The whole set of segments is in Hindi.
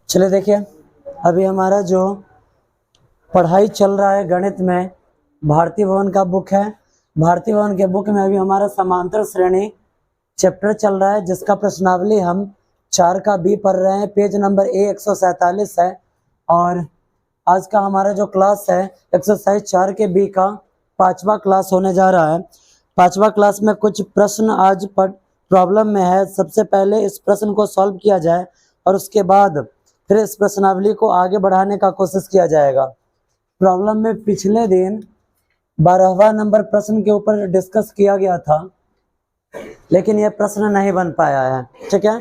चलिए देखिए, अभी हमारा जो पढ़ाई चल रहा है गणित में, भारती भवन का बुक है। भारती भवन के बुक में अभी हमारा समांतर श्रेणी चैप्टर चल रहा है, जिसका प्रश्नावली हम 4 का बी पढ़ रहे हैं। पेज नंबर ए 147 है। और आज का हमारा जो क्लास है एक्सरसाइज 4 के बी का 5वां क्लास होने जा रहा है। 5वां क्लास में कुछ प्रश्न आज प्रॉब्लम में है। सबसे पहले इस प्रश्न को सॉल्व किया जाए और उसके बाद फिर इस प्रश्नावली को आगे बढ़ाने का कोशिश किया जाएगा। प्रॉब्लम में पिछले दिन 12वां नंबर प्रश्न के ऊपर डिस्कस किया गया था, लेकिन यह प्रश्न नहीं बन पाया है। ठीक है,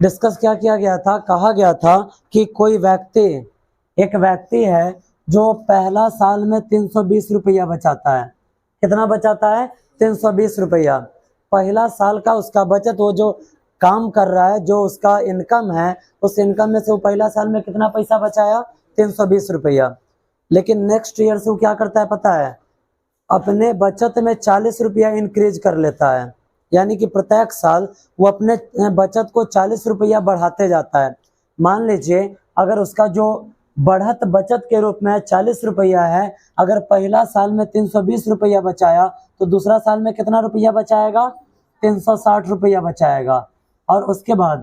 डिस्कस क्या किया गया था? कहा गया था कि कोई व्यक्ति, एक व्यक्ति है जो पहला साल में 320 रुपया बचाता है। कितना बचाता है? 320 रुपया। पहला साल का उसका बचत, वो जो काम कर रहा है, जो उसका इनकम है, उस इनकम में से वो पहला साल में कितना पैसा बचाया? 320 रुपया। लेकिन नेक्स्ट ईयर से वो क्या करता है पता है? अपने बचत में 40 रुपया इंक्रीज कर लेता है। यानी कि प्रत्येक साल वो अपने बचत को 40 रुपया बढ़ाते जाता है। मान लीजिए अगर उसका जो बढ़त बचत के रूप में 40 रुपया है, अगर पहला साल में 320 रुपया बचाया तो दूसरा साल में कितना रुपया बचाएगा? 360 रुपया बचाएगा। और उसके बाद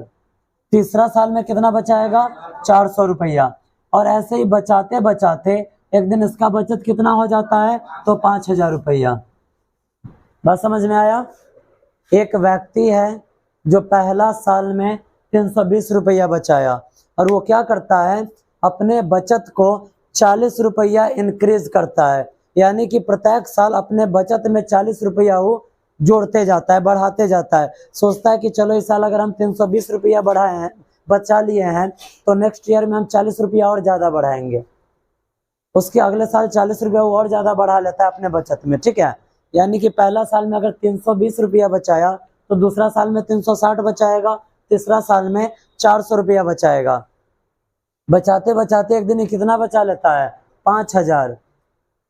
तीसरा साल में कितना बचाएगा? 400 रुपया। और ऐसे ही बचाते बचाते एक दिन इसका बचत कितना हो जाता है? तो 5000 रुपया। बात समझ में आया? एक व्यक्ति है जो पहला साल में 320 रुपया बचाया और वो क्या करता है? अपने बचत को 40 रुपया इंक्रीज करता है। यानी कि प्रत्येक साल अपने बचत में 40 रुपया वो जोड़ते जाता है, बढ़ाते जाता है। सोचता है कि चलो इस साल अगर हम 320 रुपया बढ़ाए हैं, बचा लिए हैं, तो नेक्स्ट ईयर में हम 40 रुपया और ज़्यादा बढ़ाएंगे। उसके अगले साल 40 रुपया वो और ज़्यादा बढ़ा लेता है अपने बचत में। ठीक है, यानी कि पहला साल में अगर 320 रुपया बचाया तो दूसरा साल में 360 बचाएगा, तीसरा साल में 400 रुपया बचाएगा। बचाते बचाते एक दिन ये कितना बचा लेता है? 5000।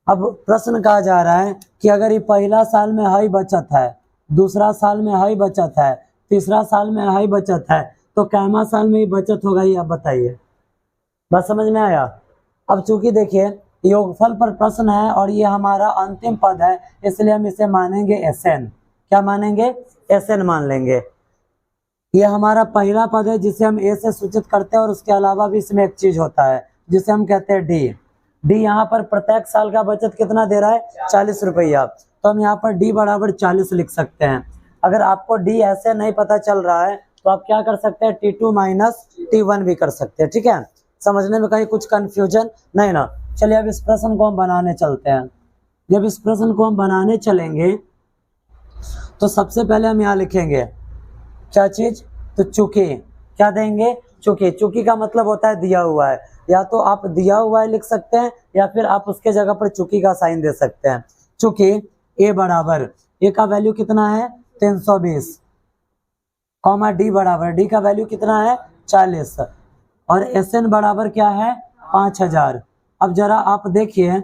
अब प्रश्न कहा जा रहा है कि अगर ये पहला साल में हाई बचत है, दूसरा साल में हाई बचत है, तीसरा साल में हाई बचत है, तो कैमा साल में ये बचत होगा, ये आप बताइए। बस समझ में आया? अब चूंकि देखिए योगफल पर प्रश्न है और ये हमारा अंतिम पद है, इसलिए हम इसे मानेंगे SN। क्या मानेंगे? SN मान लेंगे। ये हमारा पहला पद है जिसे हम A से सूचित करते हैं, और उसके अलावा भी इसमें एक चीज होता है जिसे हम कहते हैं D। D यहाँ पर प्रत्येक साल का बचत कितना दे रहा है? 40 रुपया। तो हम यहाँ पर D बराबर 40 लिख सकते हैं। अगर आपको D ऐसे नहीं पता चल रहा है तो आप क्या कर सकते हैं? T2 माइनस T1 भी कर सकते हैं। ठीक है, समझने में कहीं कुछ कंफ्यूजन नहीं ना? चलिए अब इस प्रश्न को हम बनाने चलते हैं। जब इस प्रश्न को हम बनाने चलेंगे तो सबसे पहले हम यहाँ लिखेंगे क्या चीज? तो चूंकि। क्या देंगे? चूंकि। चूंकि का मतलब होता है दिया हुआ है। या तो आप दिया हुआ है लिख सकते हैं, या फिर आप उसके जगह पर चूंकि का साइन दे सकते हैं। चूंकि A बराबर, A का वैल्यू कितना है? 320, कॉमा D बराबर, D का वैल्यू कितना है? 40, और SN बराबर क्या है? 5000। अब जरा आप देखिए,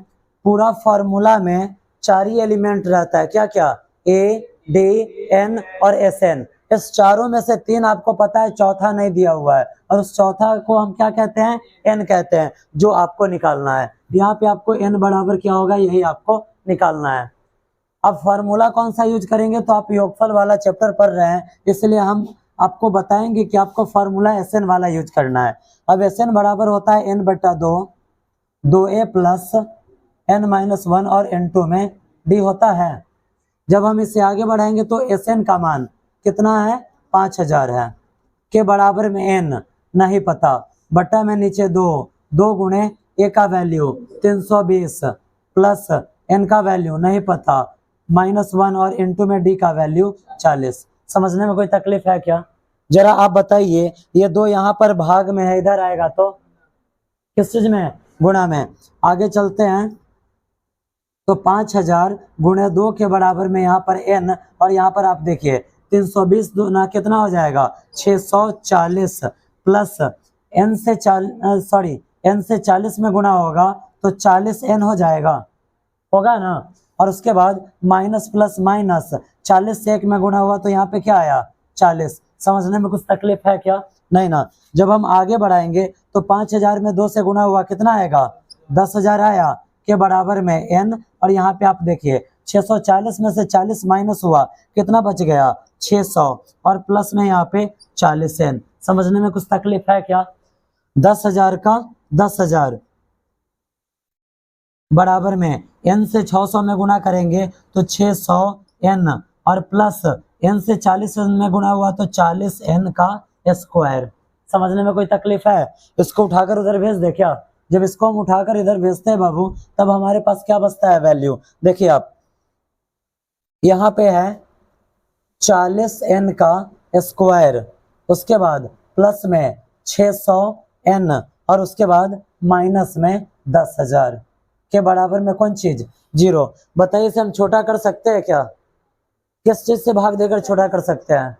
पूरा फॉर्मूला में 4 ही एलिमेंट रहता है। क्या क्या? A, D, N और SN। इस चारों में से 3 आपको पता है, चौथा नहीं दिया हुआ है, और उस चौथा को हम क्या कहते हैं? N कहते हैं, जो आपको निकालना है। यहाँ पे आपको N बराबर क्या होगा, यही आपको निकालना है। अब फॉर्मूला कौन सा यूज करेंगे? तो आप योगफल वाला चैप्टर पढ़ रहे हैं, इसलिए हम आपको बताएंगे कि आपको फॉर्मूला SN वाला यूज करना है। अब SN बराबर होता है N/2, 2A प्लस N-1, और N2 में D होता है। जब हम इसे आगे बढ़ाएंगे तो SN का मान कितना है? 5000 है। के बराबर में N नहीं पता, बटा में नीचे 2 गुणे A का वैल्यू 320 प्लस N का वैल्यू नहीं पता -1, और N2 में D का वैल्यू 40। समझने में कोई तकलीफ है क्या? जरा आप बताइए। ये 2 यहाँ पर भाग में है, इधर आएगा तो किस चीज में? गुणा में। आगे चलते हैं तो 5000 गुणे 2 के बराबर में यहाँ पर N, और यहाँ पर आप देखिए 320 ना कितना हो जाएगा? 640 प्लस N से 40 में गुणा होगा तो 40N हो जाएगा, होगा ना? और उसके बाद माइनस प्लस माइनस 40 से 1 में गुणा हुआ तो यहाँ पे क्या आया? 40। समझने में कुछ तकलीफ है क्या? नहीं ना? जब हम आगे बढ़ाएंगे तो 5000 में 2 से गुना हुआ कितना आएगा 10,000 आया, के बराबर में n, और यहाँ पे आप देखिए 640 में से 40 माइनस हुआ कितना बच गया 600, और प्लस में यहाँ पे 40n। समझने में कुछ तकलीफ है क्या? 10,000 का 10,000 बराबर में n से 600 में गुना करेंगे तो 600n, और प्लस n से 40 में गुना हुआ तो 40n का स्क्वायर। समझने में कोई तकलीफ है? इसको उठाकर उधर भेज दे क्या? जब इसको हम उठाकर इधर भेजते हैं बाबू, तब हमारे पास क्या बचता है वैल्यू, देखिए आप यहाँ पे है 40n का स्क्वायर, उसके बाद प्लस में 600n, और उसके बाद माइनस में 10,000 के बराबर में कौन चीज 0। बताइए इसे हम छोटा कर सकते हैं क्या? किस चीज से भाग देकर छोटा कर सकते हैं?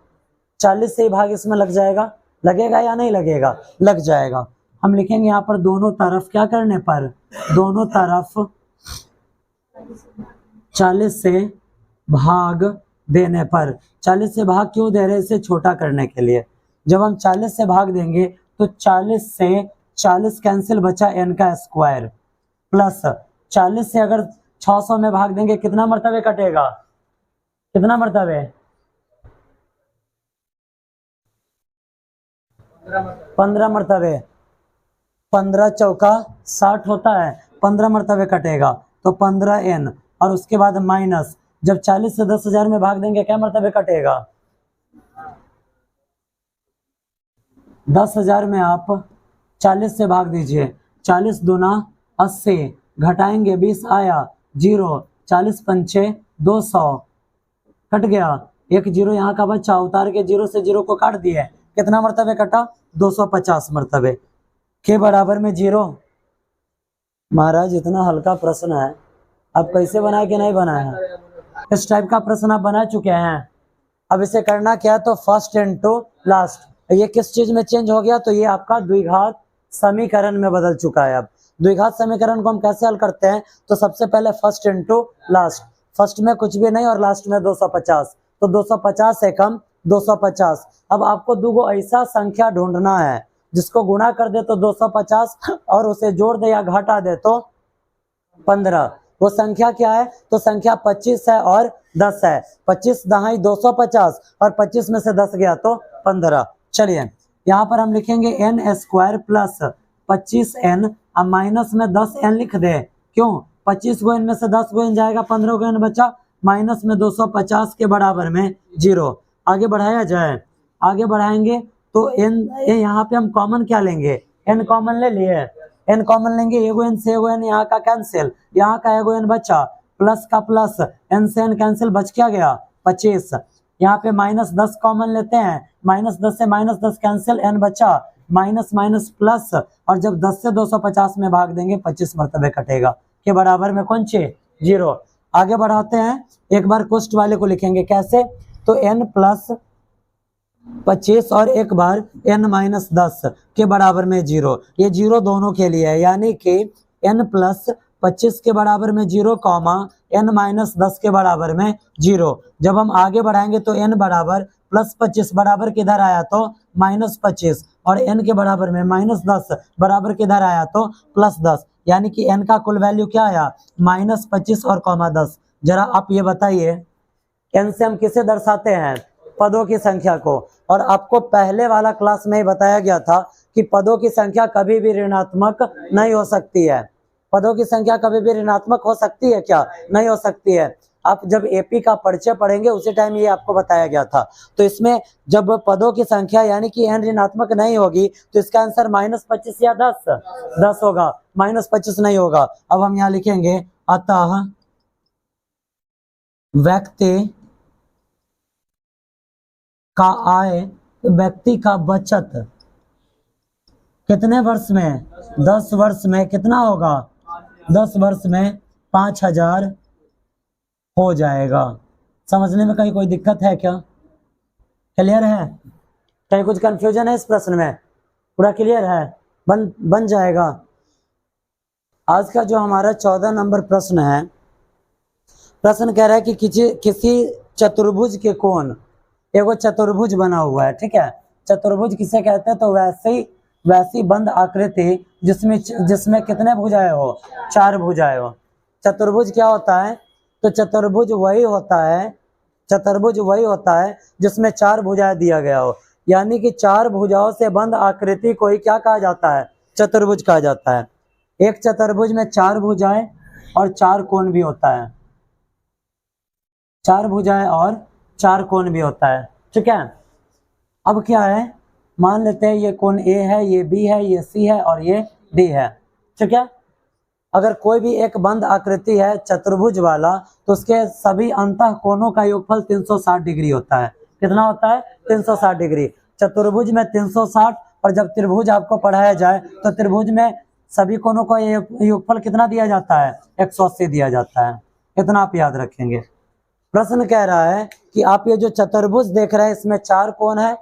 40 से ही भाग इसमें लग जाएगा, लगेगा या नहीं लगेगा? लग जाएगा। हम लिखेंगे यहाँ पर दोनों तरफ क्या करने पर, दोनों तरफ 40 से भाग देने पर। 40 से भाग क्यों दे रहे हैं? इसे छोटा करने के लिए। जब हम 40 से भाग देंगे तो 40 से 40 कैंसिल, बचा n का स्क्वायर, प्लस 40 से अगर 600 में भाग देंगे कितना मरतबे कटेगा, कितना मरतबे 15 मरतबे, 15 चौका 60 होता है, 15 मरतबे कटेगा तो 15n, और उसके बाद माइनस, जब 40 से 10,000 में भाग देंगे क्या मरतबे कटेगा 10,000 में आप 40 से भाग दीजिए, 40 दूना 80, घटाएंगे 20 आया 0, 40 पंचे 200, कट गया, एक जीरो यहाँ का बच्चा, उतार के 0 से 0 को काट दिए, कितना मरतबे कटा 250 मरतबे, के बराबर में 0। महाराज इतना हल्का प्रश्न है, आप कैसे बनाए कि नहीं बनाए? इस टाइप का प्रश्न आप बना चुके हैं। अब इसे करना क्या है, तो फर्स्ट इनटू लास्ट, ये किस चीज में चेंज हो गया, तो ये आपका द्विघात समीकरण में बदल चुका है। अब द्विघात समीकरण को हम कैसे हल करते हैं, तो सबसे पहले फर्स्ट इनटू लास्ट, फर्स्ट में कुछ भी नहीं और लास्ट में 250, तो 250 से कम 250। अब आपको दो ऐसा संख्या ढूंढना है जिसको गुणा कर दे तो 250 और उसे जोड़ दे या घटा दे तो 15। वो संख्या क्या है, तो संख्या 25 है और 10 है। 25 दहाई 250 और 25 में से 10 गया तो 15। चलिए यहाँ पर हम लिखेंगे n स्क्वायर प्लस 25n, अब माइनस में 10n लिख दे, क्यों 25 को n में से 10 को n जाएगा, 15 को n बचा, माइनस में 250 के बराबर में 0। आगे बढ़ाया जाए, आगे बढ़ाएंगे तो n यहाँ पे हम कॉमन क्या लेंगे, n कॉमन ले लिए, n कॉमन लेंगे, एगो n से एगो n यहाँ का कैंसिल, यहाँ का एगो n बचा, प्लस का प्लस, n से n कैंसिल, बच क्या गया 25। यहाँ पे माइनस 10 कॉमन लेते हैं, माइनस 10 से माइनस 10 कैंसिल, n बचा, माइनस माइनस प्लस, और जब 10 से 250 में भाग देंगे 25 मरतबे कटेगा, के बराबर में कौन चे 0। आगे बढ़ाते हैं, एक बार कोष्ट वाले को लिखेंगे कैसे, तो n प्लस 25 और एक बार n माइनस 10 के बराबर में 0, ये 0 दोनों के लिए है, यानी कि n प्लस 25 के बराबर में 0 कॉमा n माइनस 10 के बराबर में 0। जब हम आगे बढ़ाएंगे तो n बराबर प्लस 25 बराबर किधर आया तो माइनस 25, और n के बराबर में माइनस 10 बराबर किधर आया तो प्लस 10, यानी कि n का कुल वैल्यू क्या आया माइनस 25 और कॉमा 10। जरा आप ये बताइए n से हम किसे दर्शाते हैं, पदों की संख्या को, और आपको पहले वाला क्लास में ही बताया गया था कि पदों की संख्या कभी भी ऋणात्मक नहीं हो सकती है। पदों की संख्या कभी भी ऋणात्मक हो सकती है क्या, नहीं हो सकती है। आप जब एपी का परिचय पढ़ेंगे उसी टाइम ये आपको बताया गया था। तो इसमें जब पदों की संख्या यानी कि n ऋणात्मक नहीं होगी तो इसका आंसर माइनस 25 या 10 होगा, माइनस 25 नहीं होगा। अब हम यहाँ लिखेंगे अतः व्यक्ति का बचत कितने वर्ष में 10 वर्ष में कितना होगा, 10 वर्ष में 5,000 हो जाएगा। समझने में कहीं कोई दिक्कत है क्या, क्लियर है, कहीं कुछ कंफ्यूजन है इस प्रश्न में, पूरा क्लियर है, बन जाएगा। आज का जो हमारा 14 नंबर प्रश्न है, प्रश्न कह रहा है कि किसी चतुर्भुज के कोण, एगो चतुर्भुज बना हुआ है, ठीक है, चतुर्भुज किसे कहते हैं, तो वैसे ही वैसी बंद आकृति जिसमें जिसमें कितने भुजाएं हो, 4 भुजाएं हो। चतुर्भुज क्या होता है? तो चतुर्भुज वही होता है, चतुर्भुज वही होता है जिसमें 4 भुजाएं दिया गया हो। यानी कि 4 भुजाओं से बंद आकृति को ही क्या कहा जाता है? चतुर्भुज कहा जाता है। एक चतुर्भुज में 4 भुजाएं और 4 कोण भी होता है, 4 भुजाएं और 4 कोण भी होता है। ठीक है, अब क्या है, मान लेते हैं ये कोण ए है, ये बी है, ये सी है और ये डी है। ठीक है, अगर कोई भी एक बंद आकृति है चतुर्भुज वाला तो उसके सभी अंतः कोणों का योगफल 360 डिग्री होता है। कितना होता है? 360 डिग्री। चतुर्भुज में 360, और जब त्रिभुज आपको पढ़ाया जाए तो त्रिभुज में सभी कोणों का योगफल कितना दिया जाता है? 180 दिया जाता है। इतना आप याद रखेंगे। प्रश्न कह रहा है कि आप ये जो चतुर्भुज देख रहे हैं इसमें 4 कोण है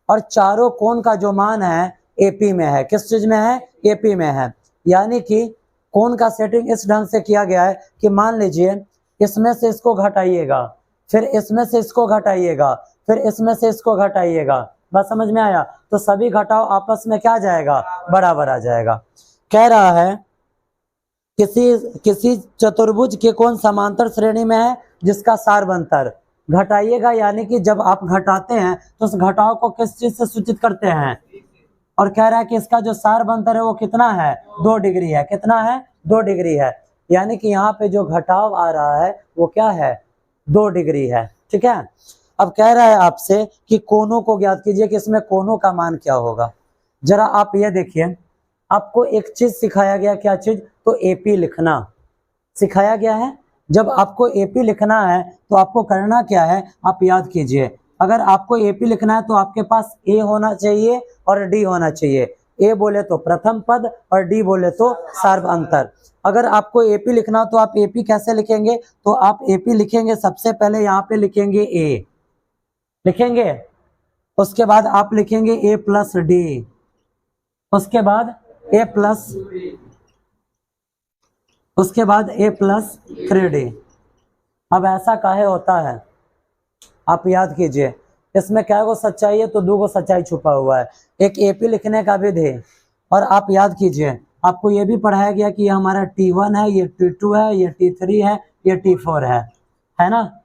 और चारों कोण का जो मान है एपी में है। किस चीज में है? एपी में है। यानी कि कोण का सेटिंग इस ढंग से किया गया है कि मान लीजिए इसमें से इसको घटाइएगा, फिर इसमें से इसको घटाइएगा, फिर इसमें से इसको घटाइएगा। बात समझ में आया? तो सभी घटाओ आपस में क्या आ जाएगा? बराबर आ जाएगा। कह रहा है किसी चतुर्भुज के कोण समांतर श्रेणी में है जिसका सार्वंतर। घटाइएगा यानी कि जब आप घटाते हैं तो उस घटाव को किस चीज से सूचित करते हैं? और कह रहा है कि इसका जो सार्वंतर है वो कितना है? 2 डिग्री है। कितना है? 2 डिग्री है। यानी कि यहाँ पे जो घटाव आ रहा है वो क्या है? 2 डिग्री है। ठीक है, अब कह रहा है आपसे कि कोणों को ज्ञात कीजिए कि इसमें कोणों का मान क्या होगा। जरा आप ये देखिए, आपको एक चीज सिखाया गया, क्या चीज? तो एपी लिखना सिखाया गया है। जब आपको एपी लिखना है तो आपको करना क्या है? आप याद कीजिए, अगर आपको एपी लिखना है तो आपके पास ए होना चाहिए और डी होना चाहिए। ए बोले तो प्रथम पद और डी बोले तो सार्वंतर। अगर आपको एपी लिखना हो तो आप एपी कैसे लिखेंगे? तो आप एपी लिखेंगे, सबसे पहले यहाँ पे लिखेंगे ए, लिखेंगे, उसके बाद आप लिखेंगे ए प्लस डी, उसके बाद ए प्लस, उसके बाद ए प्लस 3D। अब ऐसा काहे होता है? आप याद कीजिए, इसमें क्या को सच्चाई है? तो 2 को सच्चाई छुपा हुआ है। एक एपी लिखने का विधि है, और आप याद कीजिए आपको ये भी पढ़ाया गया कि ये हमारा T1 है, ये T2 है, ये T3 है, ये T4 है ना?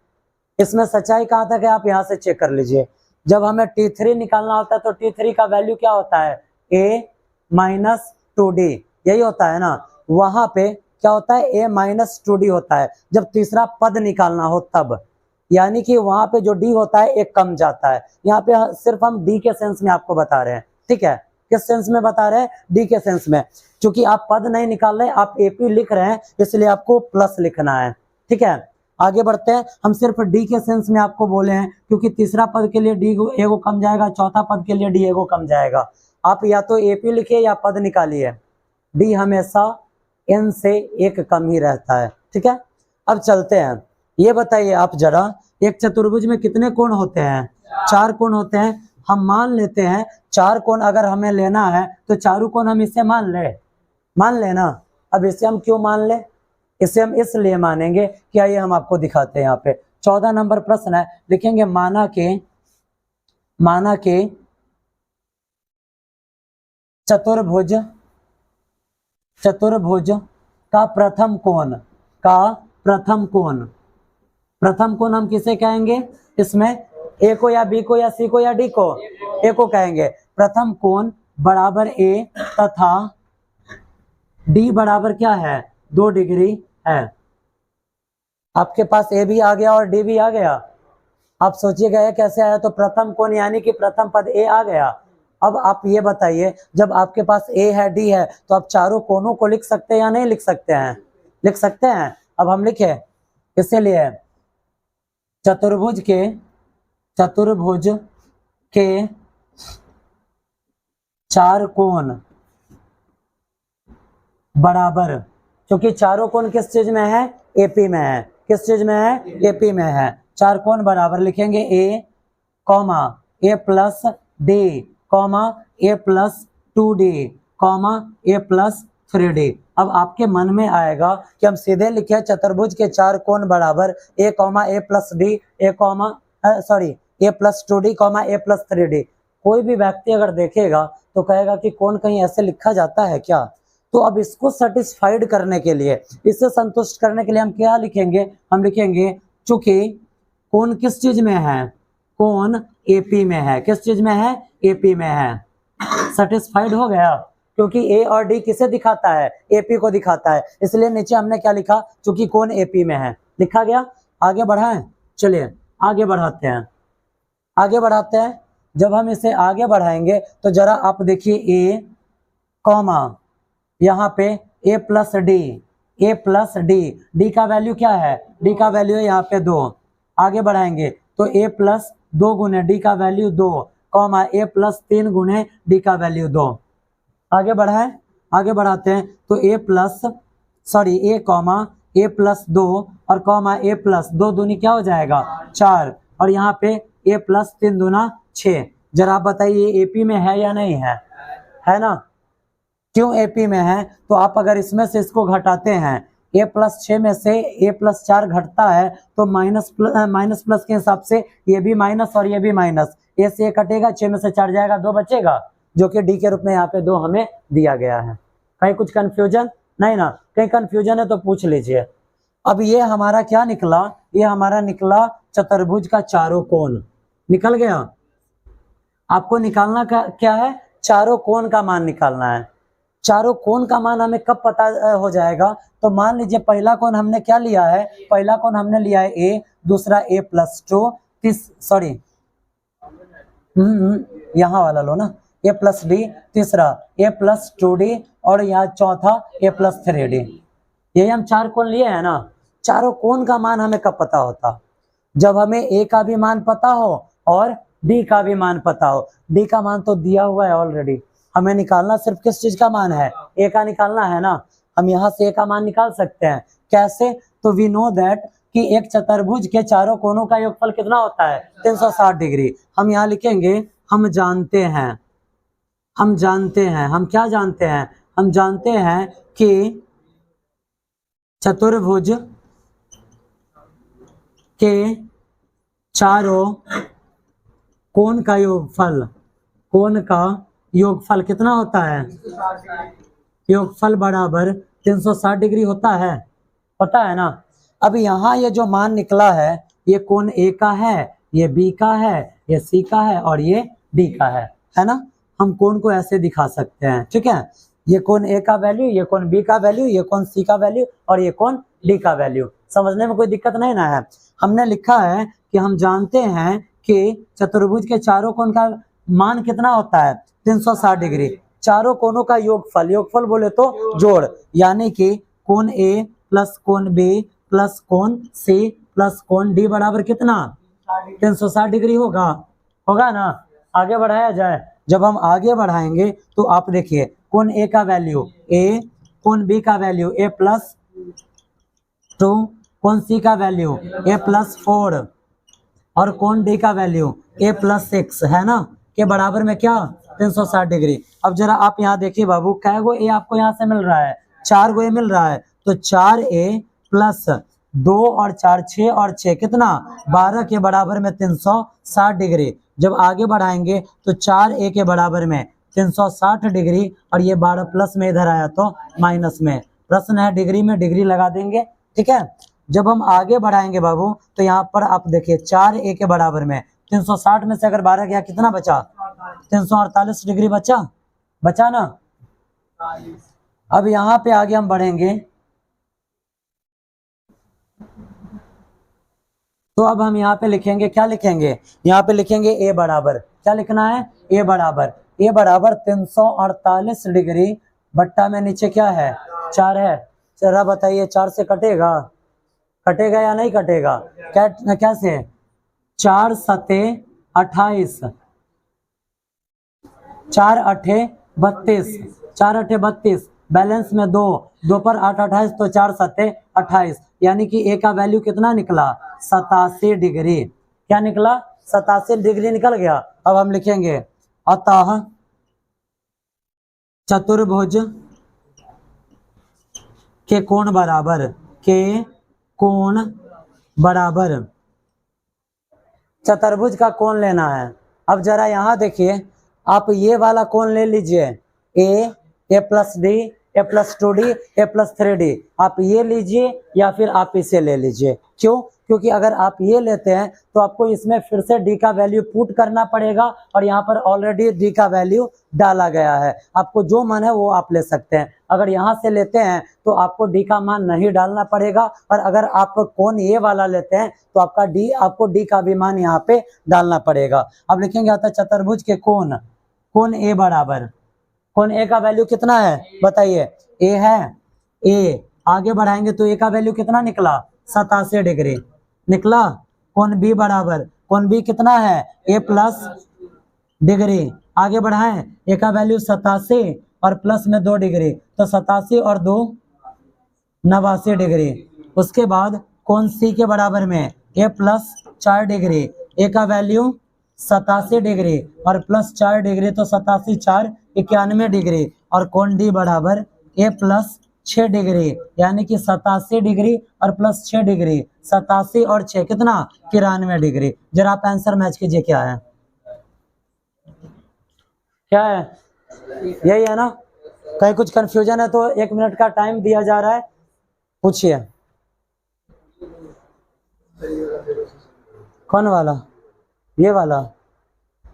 इसमें सच्चाई कहाँ तक है आप यहाँ से चेक कर लीजिए। जब हमें T3 निकालना होता है तो T3 का वैल्यू क्या होता है? A माइनस 2D, यही होता है ना? वहां पे क्या होता है? A माइनस 2D होता है जब तीसरा पद निकालना हो तब। यानी कि वहां पे जो D होता है एक कम जाता है। यहाँ पे सिर्फ हम D के सेंस में आपको बता रहे हैं। ठीक है, किस सेंस में बता रहे हैं? D के सेंस में। क्योंकि आप पद नहीं निकाल रहे, आप AP लिख रहे हैं, इसलिए आपको प्लस लिखना है। ठीक है, आगे बढ़ते हैं। हम सिर्फ D के सेंस में आपको बोले हैं क्योंकि तीसरा पद के लिए D एगो कम जाएगा, चौथा पद के लिए D एगो कम जाएगा। आप या तो AP लिखिए या पद निकालिए, D हमेशा N से 1 कम ही रहता है। ठीक है, अब चलते हैं। ये बताइए आप जरा, एक चतुर्भुज में कितने कोण होते हैं? 4 कोण होते हैं। हम मान लेते हैं 4 कोण अगर हमें लेना है तो चारों कोण हम इसे मान लेना। अब इसे हम क्यों मान ले? इसे हम इसलिए मानेंगे, क्या ये हम आपको दिखाते हैं। यहाँ पे 14 नंबर प्रश्न है, लिखेंगे माना के चतुर्भुज का प्रथम कोण हम किसे कहेंगे? इसमें ए को या बी को या सी को या डी को? ए को कहेंगे। प्रथम कोण बराबर ए तथा डी बराबर क्या है? 2 डिग्री है। आपके पास ए भी आ गया और डी भी आ गया। आप सोचिएगा ये कैसे आया? तो प्रथम कोण यानी कि प्रथम पद ए आ गया। अब आप ये बताइए, जब आपके पास ए है, डी है, तो आप चारों कोणों को लिख सकते हैं या नहीं लिख सकते हैं? लिख सकते हैं। अब हम लिखे, इसीलिए चतुर्भुज के 4 कोण बराबर, क्योंकि चारों कोण किस चीज में है? एपी में है। किस चीज में है? एपी में है। 4 कोण बराबर लिखेंगे ए comma A plus D comma A plus 2D comma A plus 3D। अब आपके मन में आएगा कि हम सीधे लिखे चतुर्भुज के 4 कोण बराबर A comma A plus D A plus 2D comma A plus 3D। कोई भी व्यक्ति अगर देखेगा तो कहेगा कि कोण कहीं ऐसे लिखा जाता है क्या। तो अब इसको सेटिस्फाइड करने के लिए, इससे संतुष्ट करने के लिए हम क्या लिखेंगे, हम लिखेंगे चूंकि कोण किस चीज में है, कोण एपी में है, किस चीज में है, एपी में है। सेटिस्फाइड हो गया, क्योंकि ए और डी किसे दिखाता है, एपी को दिखाता है, इसलिए नीचे हमने क्या लिखा, चूंकि कोण एपी में है, लिखा गया। आगे बढ़ाएं, चलिए आगे बढ़ाते हैं, आगे बढ़ाते हैं। जब हम इसे आगे बढ़ाएंगे तो जरा आप देखिए ए कॉमा यहाँ पे ए plus D, A plus D, D का वैल्यू क्या है, डी का वैल्यू है यहाँ पे 2। आगे बढ़ाएंगे तो ए प्लस 2 गुने डी का वैल्यू 2, कॉमा ए प्लस 3 गुने डी का वैल्यू 2। आगे बढ़ाएं, आगे बढ़ाते हैं तो ए कॉमा ए प्लस 2 और कॉमा ए प्लस 2 दूनी क्या हो जाएगा 4, और यहाँ पे ए प्लस 3 दूना 6। जरा आप बताइए एपी में है या नहीं है ना। क्यों एपी में है, तो आप अगर इसमें से इसको घटाते हैं, ए प्लस 6 में से ए प्लस 4 घटता है तो माइनस प्लस के हिसाब से ये भी माइनस और ये भी माइनस, ए से कटेगा, 6 में से 4 जाएगा, 2 बचेगा, जो कि डी के रूप में यहाँ पे 2 हमें दिया गया है। कहीं कुछ कंफ्यूजन नहीं ना, कहीं कंफ्यूजन है तो पूछ लीजिए। अब ये हमारा क्या निकला, ये हमारा निकला चतुर्भुज का चारों कोण निकल गया। आपको निकालना क्या है, चारों कोण का मान निकालना है। चारों कोण का मान हमें कब पता हो जाएगा, तो मान लीजिए पहला कोण हमने क्या लिया है, पहला कोण हमने लिया है ए, दूसरा ए प्लस 2, यहाँ वाला लो ना, ए प्लस डी, तीसरा ए प्लस 2d, और यहाँ चौथा ए प्लस 3d। यही हम 4 कोण लिए हैं ना। चारों कोण का मान हमें कब पता होता, जब हमें ए का भी मान पता हो और डी का भी मान पता हो। डी का मान तो दिया हुआ है ऑलरेडी, हमें निकालना सिर्फ किस चीज का मान है, ए का निकालना है ना। हम यहाँ से ए का मान निकाल सकते हैं, कैसे, तो वी नो दैट कि एक चतुर्भुज के चारों कोणों का योगफल कितना होता है 360 डिग्री। हम यहाँ लिखेंगे हम जानते हैं, हम क्या जानते हैं, हम जानते हैं कि चतुर्भुज के चारों कोण का योगफल कितना होता है, योगफल बराबर 360 डिग्री होता है ना। अब यहाँ ये जो मान निकला है, ये कोण ए का है, ये बी का है, ये सी का है और ये डी का है ना। हम कोण को ऐसे दिखा सकते हैं, ठीक है। ये कोण ए का वैल्यू, ये कोण बी का वैल्यू, ये कोण सी का वैल्यू और ये कोण डी का वैल्यू। समझने में कोई दिक्कत नहीं ना है। हमने लिखा है कि हम जानते हैं कि चतुर्भुज के चारों कोण का मान कितना होता है 360 डिग्री। चारों कोणों का योगफल बोले तो जोड़, यानी कि कोण ए प्लस कोण बी प्लस कोण सी प्लस कोण डी बराबर कितना 360 डिग्री होगा ना। आगे बढ़ाया जाए, जब हम आगे बढ़ाएंगे तो आप देखिए कोण ए का वैल्यू ए, कोण बी का वैल्यू ए प्लस 2, कोण सी का वैल्यू ए प्लस 4 और कोण डी का वैल्यू ए प्लस 6 है ना, के बराबर में क्या 360 डिग्री। अब जरा आप यहाँ देखिए बाबू, कै गो ए आपको यहाँ से मिल रहा है, 4 गो ए मिल रहा है, तो 4a प्लस 2 और 4 6 और 6 कितना 12 के बराबर में 360 डिग्री। जब आगे बढ़ाएंगे तो 4a के बराबर में 360 डिग्री और ये 12 प्लस में इधर आया तो माइनस में, प्रश्न है डिग्री में डिग्री लगा देंगे, ठीक है। जब हम आगे बढ़ाएंगे बाबू तो यहाँ पर आप देखिए 4a के बराबर में 360 में से अगर 12 गया कितना बचा 348 डिग्री बचा ना। अब यहाँ पे आगे हम बढ़ेंगे तो अब हम यहाँ पे लिखेंगे, क्या लिखेंगे, यहाँ पे लिखेंगे ए बराबर, क्या लिखना है ए बराबर 348 डिग्री बट्टा में नीचे क्या है 4 है। जरा बताइए 4 से कटेगा या नहीं कटेगा, कैसे 4 सते 28, 4 अठे 32, 4 अठे 32, बैलेंस में 2 पर 8 28 तो 4 सते 28, यानी कि ए का वैल्यू कितना निकला 87 डिग्री। क्या निकला 87 डिग्री निकल गया। अब हम लिखेंगे अतः चतुर्भुज के कोण बराबर चतुर्भुज का कोण लेना है। अब जरा यहाँ देखिए आप ये वाला कौन ले लीजिए, ए plus D, A plus 2d, A plus 3d, आप ये लीजिए या फिर आप इसे ले लीजिए। क्यों? क्योंकि अगर आप ये लेते हैं तो आपको इसमें फिर से डी का वैल्यू पुट करना पड़ेगा और यहाँ पर ऑलरेडी डी का वैल्यू डाला गया है। आपको जो मन है वो आप ले सकते हैं। अगर यहाँ से लेते हैं तो आपको डी का मान नहीं डालना पड़ेगा, और अगर आप कौन ये वाला लेते हैं तो आपको डी का भी मान यहाँ पे डालना पड़ेगा। अब लिखेंगे आता चतुर्भुज के कोण ए बराबर, कोण ए का वैल्यू कितना है बताइए, ए है, ए आगे बढ़ाएंगे तो ए का वैल्यू कितना निकला, 87 डिग्री निकला। कोण बी बराबर, कोण बी कितना है, ए प्लस डिग्री, आगे बढ़ाएं, ए का वैल्यू 87 और प्लस में 2 डिग्री, तो 87 और 2 89 डिग्री। उसके बाद कोण सी के बराबर में ए प्लस 4 डिग्री, ए का वैल्यू 87 डिग्री और प्लस 4 डिग्री, तो 87 4 91 डिग्री। और कोण डी बराबर ए प्लस 6 डिग्री, यानी कि 87 डिग्री और प्लस 6 डिग्री, 87 और 6 कितना, 93 डिग्री। जरा आप आंसर मैच कीजिए, क्या है, क्या है, यही है ना। कहीं कुछ कंफ्यूजन है तो 1 मिनट का टाइम दिया जा रहा है, पूछिए। कौन वाला, ये वाला,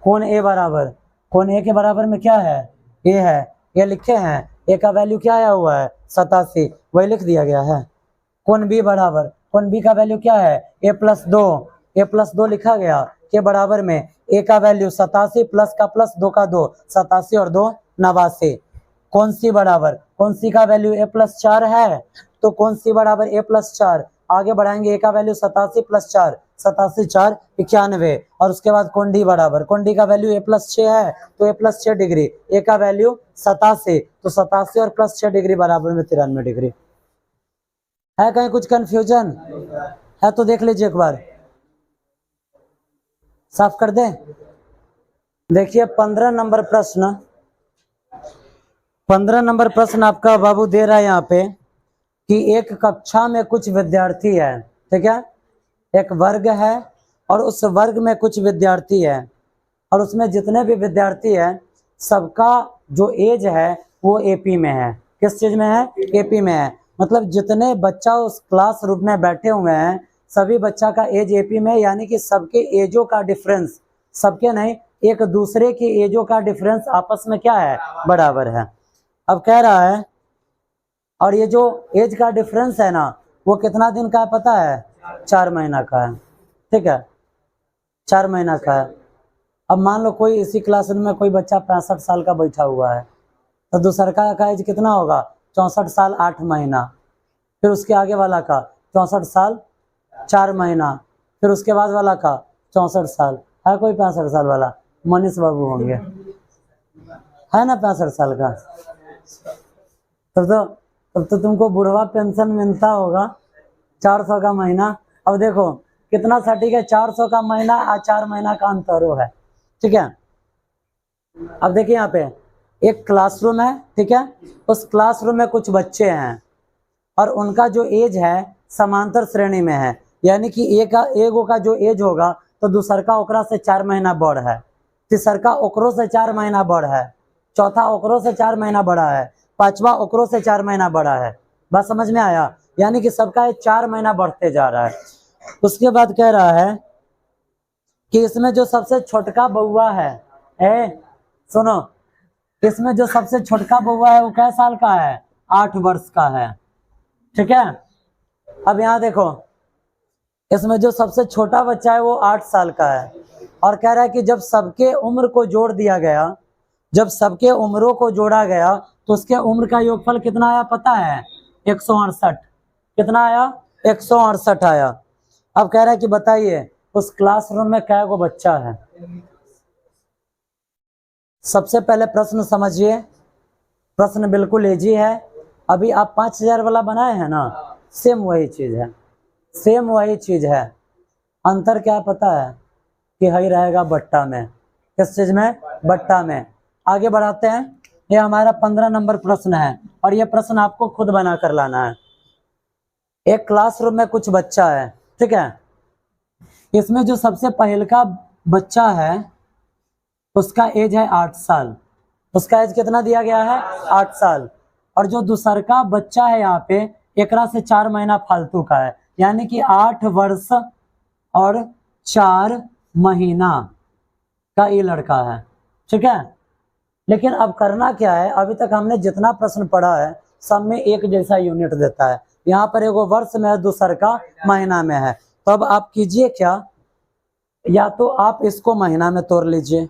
कोण ए बराबर, कोण ए के बराबर में क्या है, ए है, ये लिखे हैं, ए का वैल्यू क्या आया हुआ है 87, वही लिख दिया गया है। कोण बी बराबर, कोण बी का वैल्यू क्या है, ए प्लस 2, ए प्लस 2 लिखा गया के बराबर में ए का वैल्यू 87 प्लस का प्लस 2 का 2, 87 और 2 89। कोण सी बराबर, कोण सी का वैल्यू ए प्लस 4 है, तो कोण सी बराबर ए प्लस 4, आगे बढ़ाएंगे, ए का वैल्यू 87 प्लस 4, 87 4 91। और उसके बाद कोण डी बराबर, कोण डी का वैल्यू ए प्लस 6 है, तो ए प्लस 6 डिग्री, ए का वैल्यू 87, तो 87 और प्लस 6 डिग्री बराबर में 93 डिग्री। है कहीं कुछ कंफ्यूजन है तो देख लीजिए एक बार, साफ कर दे। देखिए 15 नंबर प्रश्न, 15 नंबर प्रश्न आपका बाबू दे रहा है यहाँ पे कि एक कक्षा में कुछ विद्यार्थी है, ठीक है, एक वर्ग है और उस वर्ग में कुछ विद्यार्थी है, और उसमें जितने भी विद्यार्थी हैं सबका जो एज है वो एपी में है। किस चीज में है, एपी में है। मतलब जितने बच्चा उस क्लास रूम में बैठे हुए हैं सभी बच्चा का एज एपी में, यानी कि सबके एजों का डिफरेंस, सबके नहीं, एक दूसरे की एजों का डिफरेंस आपस में क्या है, बराबर है। अब कह रहा है, और ये जो एज का डिफरेंस है ना वो कितना दिन का है पता है, 4 महीना का है, ठीक है, 4 महीना का है। अब मान लो कोई इसी क्लासरूम में कोई बच्चा 65 साल का बैठा हुआ है, तो दूसरा का एज कितना होगा, 64 साल 8 महीना, फिर उसके आगे वाला का 64 साल 4 महीना, फिर उसके बाद वाला का 64 साल। है कोई 65 साल वाला, मनीष बाबू होंगे, है ना 65 साल का, तब तो तुमको बुढ़वा पेंशन मिलता होगा 400 का महीना। अब देखो कितना सटीक है, 400 का महीना और 4 महीना का अंतर है, ठीक है। अब देखिए यहाँ पे एक क्लासरूम है, ठीक है, उस क्लासरूम में कुछ बच्चे हैं और उनका जो एज है समांतर श्रेणी में है, यानी कि एगो का जो एज होगा तो दूसर का ओकरा से 4 महीना बड़ है, तीसर का ओकरो से 4 महीना बड़ है, चौथा ओकरो से 4 महीना बड़ा है, पांचवा ओकरो से 4 महीना बड़ा है। बात समझ में आया, यानी कि सबका एज 4 महीना बढ़ते जा रहा है। उसके बाद कह रहा है कि इसमें जो सबसे छोटका बउआ है, सुनो, इसमें जो सबसे छोटका बउआ है वो कै साल का है, 8 वर्ष का है, ठीक है। अब यहाँ देखो इसमें जो सबसे छोटा बच्चा है वो 8 साल का है, और कह रहा है कि जब सबके उम्र को जोड़ दिया गया, जब सबके उम्रों को जोड़ा गया तो उसके उम्र का योगफल कितना आया पता है, 168। कितना आया, 168 आया। अब कह रहा है कि बताइए उस क्लासरूम में कै गो बच्चा है। सबसे पहले प्रश्न समझिए, प्रश्न बिल्कुल इजी है। अभी आप 5000 वाला बनाए हैं ना, सेम वही चीज है, सेम वही चीज है। अंतर क्या पता है कि हई रहेगा बट्टा में, किस चीज में, बट्टा में। आगे बढ़ाते हैं, ये हमारा 15 नंबर प्रश्न है और ये प्रश्न आपको खुद बना कर लाना है। एक क्लासरूम में कुछ बच्चा है, ठीक है, इसमें जो सबसे पहले का बच्चा है उसका एज है 8 साल। उसका एज कितना दिया गया है? 8 साल। और जो दूसर का बच्चा है यहाँ पे, एकरा से 4 महीना फालतू का है, यानी कि 8 वर्ष और 4 महीना का ये लड़का है। ठीक है, लेकिन अब करना क्या है, अभी तक हमने जितना प्रश्न पढ़ा है सब में एक जैसा यूनिट देता है। यहाँ पर एगो वर्ष में है, दूसर का महीना में है। तो अब आप कीजिए क्या, या तो आप इसको महीना में तोड़ लीजिए।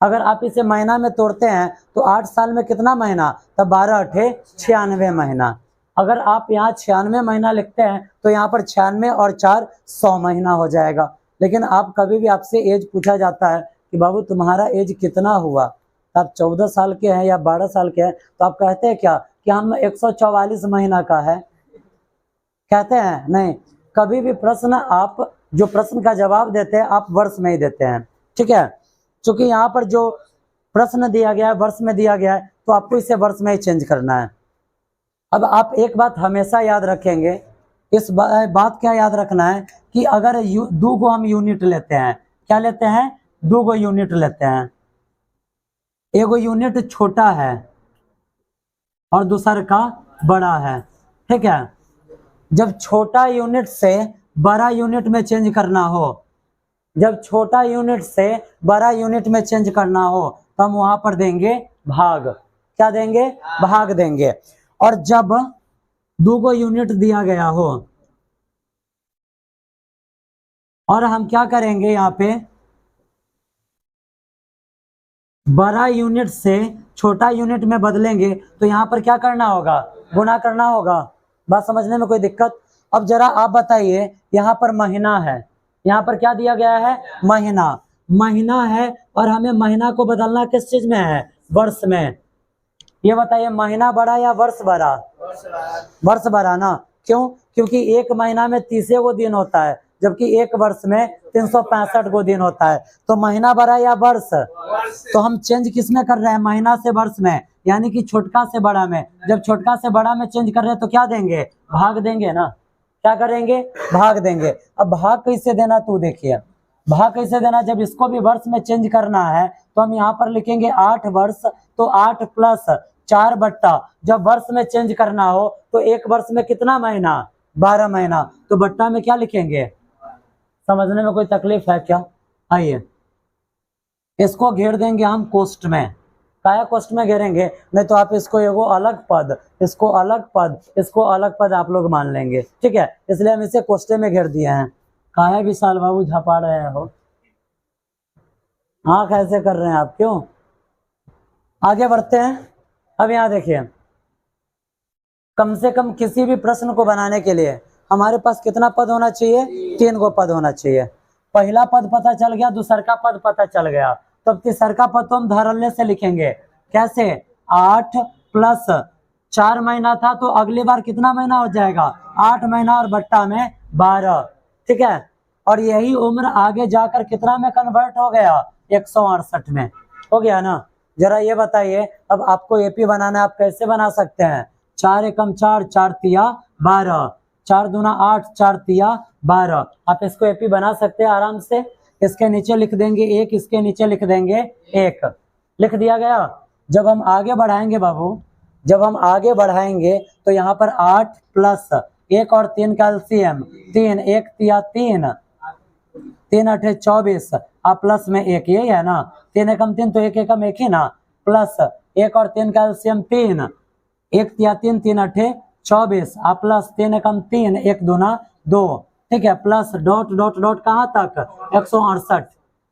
अगर आप इसे महीना में तोड़ते हैं तो 8 साल में कितना महीना, तब 12 अठे 96 महीना। अगर आप यहाँ 96 महीना लिखते हैं तो यहाँ पर 96 और 4 100 महीना हो जाएगा। लेकिन आप कभी भी आपसे एज पूछा जाता है कि बाबू तुम्हारा एज कितना हुआ, तो आप 14 साल के हैं या 12 साल के हैं, तो आप कहते हैं क्या कि हम 144 महीना का है, कहते हैं? नहीं, कभी भी प्रश्न आप जो प्रश्न का जवाब देते हैं आप वर्ष में ही देते हैं। ठीक है, क्योंकि यहाँ पर जो प्रश्न दिया गया है वर्ष में दिया गया है, तो आपको इसे वर्ष में ही चेंज करना है। अब आप एक बात हमेशा याद रखेंगे, इस बात क्या याद रखना है कि अगर दो को हम यूनिट लेते हैं, क्या लेते हैं? 2 गो यूनिट लेते हैं। एगो यूनिट छोटा है और दूसर का बड़ा है। ठीक है, जब छोटा यूनिट से बड़ा यूनिट में चेंज करना हो, जब छोटा यूनिट से बड़ा यूनिट में चेंज करना हो तो हम वहां पर देंगे भाग। क्या देंगे? भाग देंगे। और जब 2 गो यूनिट दिया गया हो और हम क्या करेंगे, यहाँ पे बड़ा यूनिट से छोटा यूनिट में बदलेंगे, तो यहाँ पर क्या करना होगा? गुना करना होगा। बात समझने में कोई दिक्कत? अब जरा आप बताइए, यहाँ पर महीना है, यहाँ पर क्या दिया गया है? महीना। महीना है और हमें महीना को बदलना किस चीज में है? वर्ष में। ये बताइए, महीना बड़ा या वर्ष बड़ा? वर्ष बड़ा ना। क्यों? क्योंकि एक महीना में 30 गो दिन होता है, जबकि एक वर्ष में 365 गो दिन होता है। तो महीना बड़ा या वर्ष? तो हम चेंज किस में कर रहे हैं? महीना से वर्ष में, यानी कि छोटका से बड़ा में। जब छोटका से बड़ा में चेंज कर रहे हैं तो क्या देंगे? भाग देंगे ना। क्या करेंगे? भाग देंगे। अब भाग कैसे देना, तू देखिए भाग कैसे देना। जब इसको भी वर्ष में चेंज करना है तो हम यहाँ पर लिखेंगे 8 वर्ष, तो 8 प्लस 4 बट्टा, जब वर्ष में चेंज करना हो तो एक वर्ष में कितना महीना? 12 महीना। तो बट्टा में क्या लिखेंगे? समझने में कोई तकलीफ है क्या? आइए, इसको घेर देंगे हम कोष्ठ में। काया कोष्ठ में घेरेंगे, नहीं तो आप इसको एगो अलग पद, इसको अलग पद, इसको अलग पद आप लोग मान लेंगे। ठीक है, इसलिए हम इसे कोष्ठ में घेर दिए हैं। काहे विशाल बाबू झपा रहे हो? हाँ, कैसे कर रहे हैं आप? क्यों? आगे बढ़ते हैं। अब यहाँ देखिए, कम से कम किसी भी प्रश्न को बनाने के लिए हमारे पास कितना पद होना चाहिए? 3 गो पद होना चाहिए। पहला पद पता चल गया, दूसर का पद पता चल गया, तब तीसर का पद तो हम धरल्ले से लिखेंगे। कैसे? 8 प्लस 4 महीना था, तो अगली बार कितना महीना हो जाएगा? 8 महीना और बट्टा में 12। ठीक है, और यही उम्र आगे जाकर कितना में कन्वर्ट हो गया? 168 में हो गया ना। जरा ये बताइए, अब आपको एपी बनाना है, आप कैसे बना सकते हैं? 4 एकम 4, 4 तिया 12, 4 दूना 8, 4 तिया 12। आप इसको एपी बना सकते हैं आराम से। इसके नीचे लिख देंगे 1, इसके नीचे लिख देंगे 1। लिख दिया गया। जब हम आगे बढ़ाएंगे बाबू, जब हम आगे बढ़ाएंगे तो यहाँ पर 8 प्लस 1 और 3 का एलसीएम 3, 1 तिया 3, 3 अठे 24, आप प्लस में 1, यही है ना। 3 एकम 3, तो 1 एकम 1 ही ना, प्लस 1 और 3 का एलसीएम 3, 1 तिया 3, 3 अठे 24, आप प्लस 3 एकम 3, 1 दूना 2। ठीक है, प्लस डॉट डॉट डॉट कहाँ तक? 168,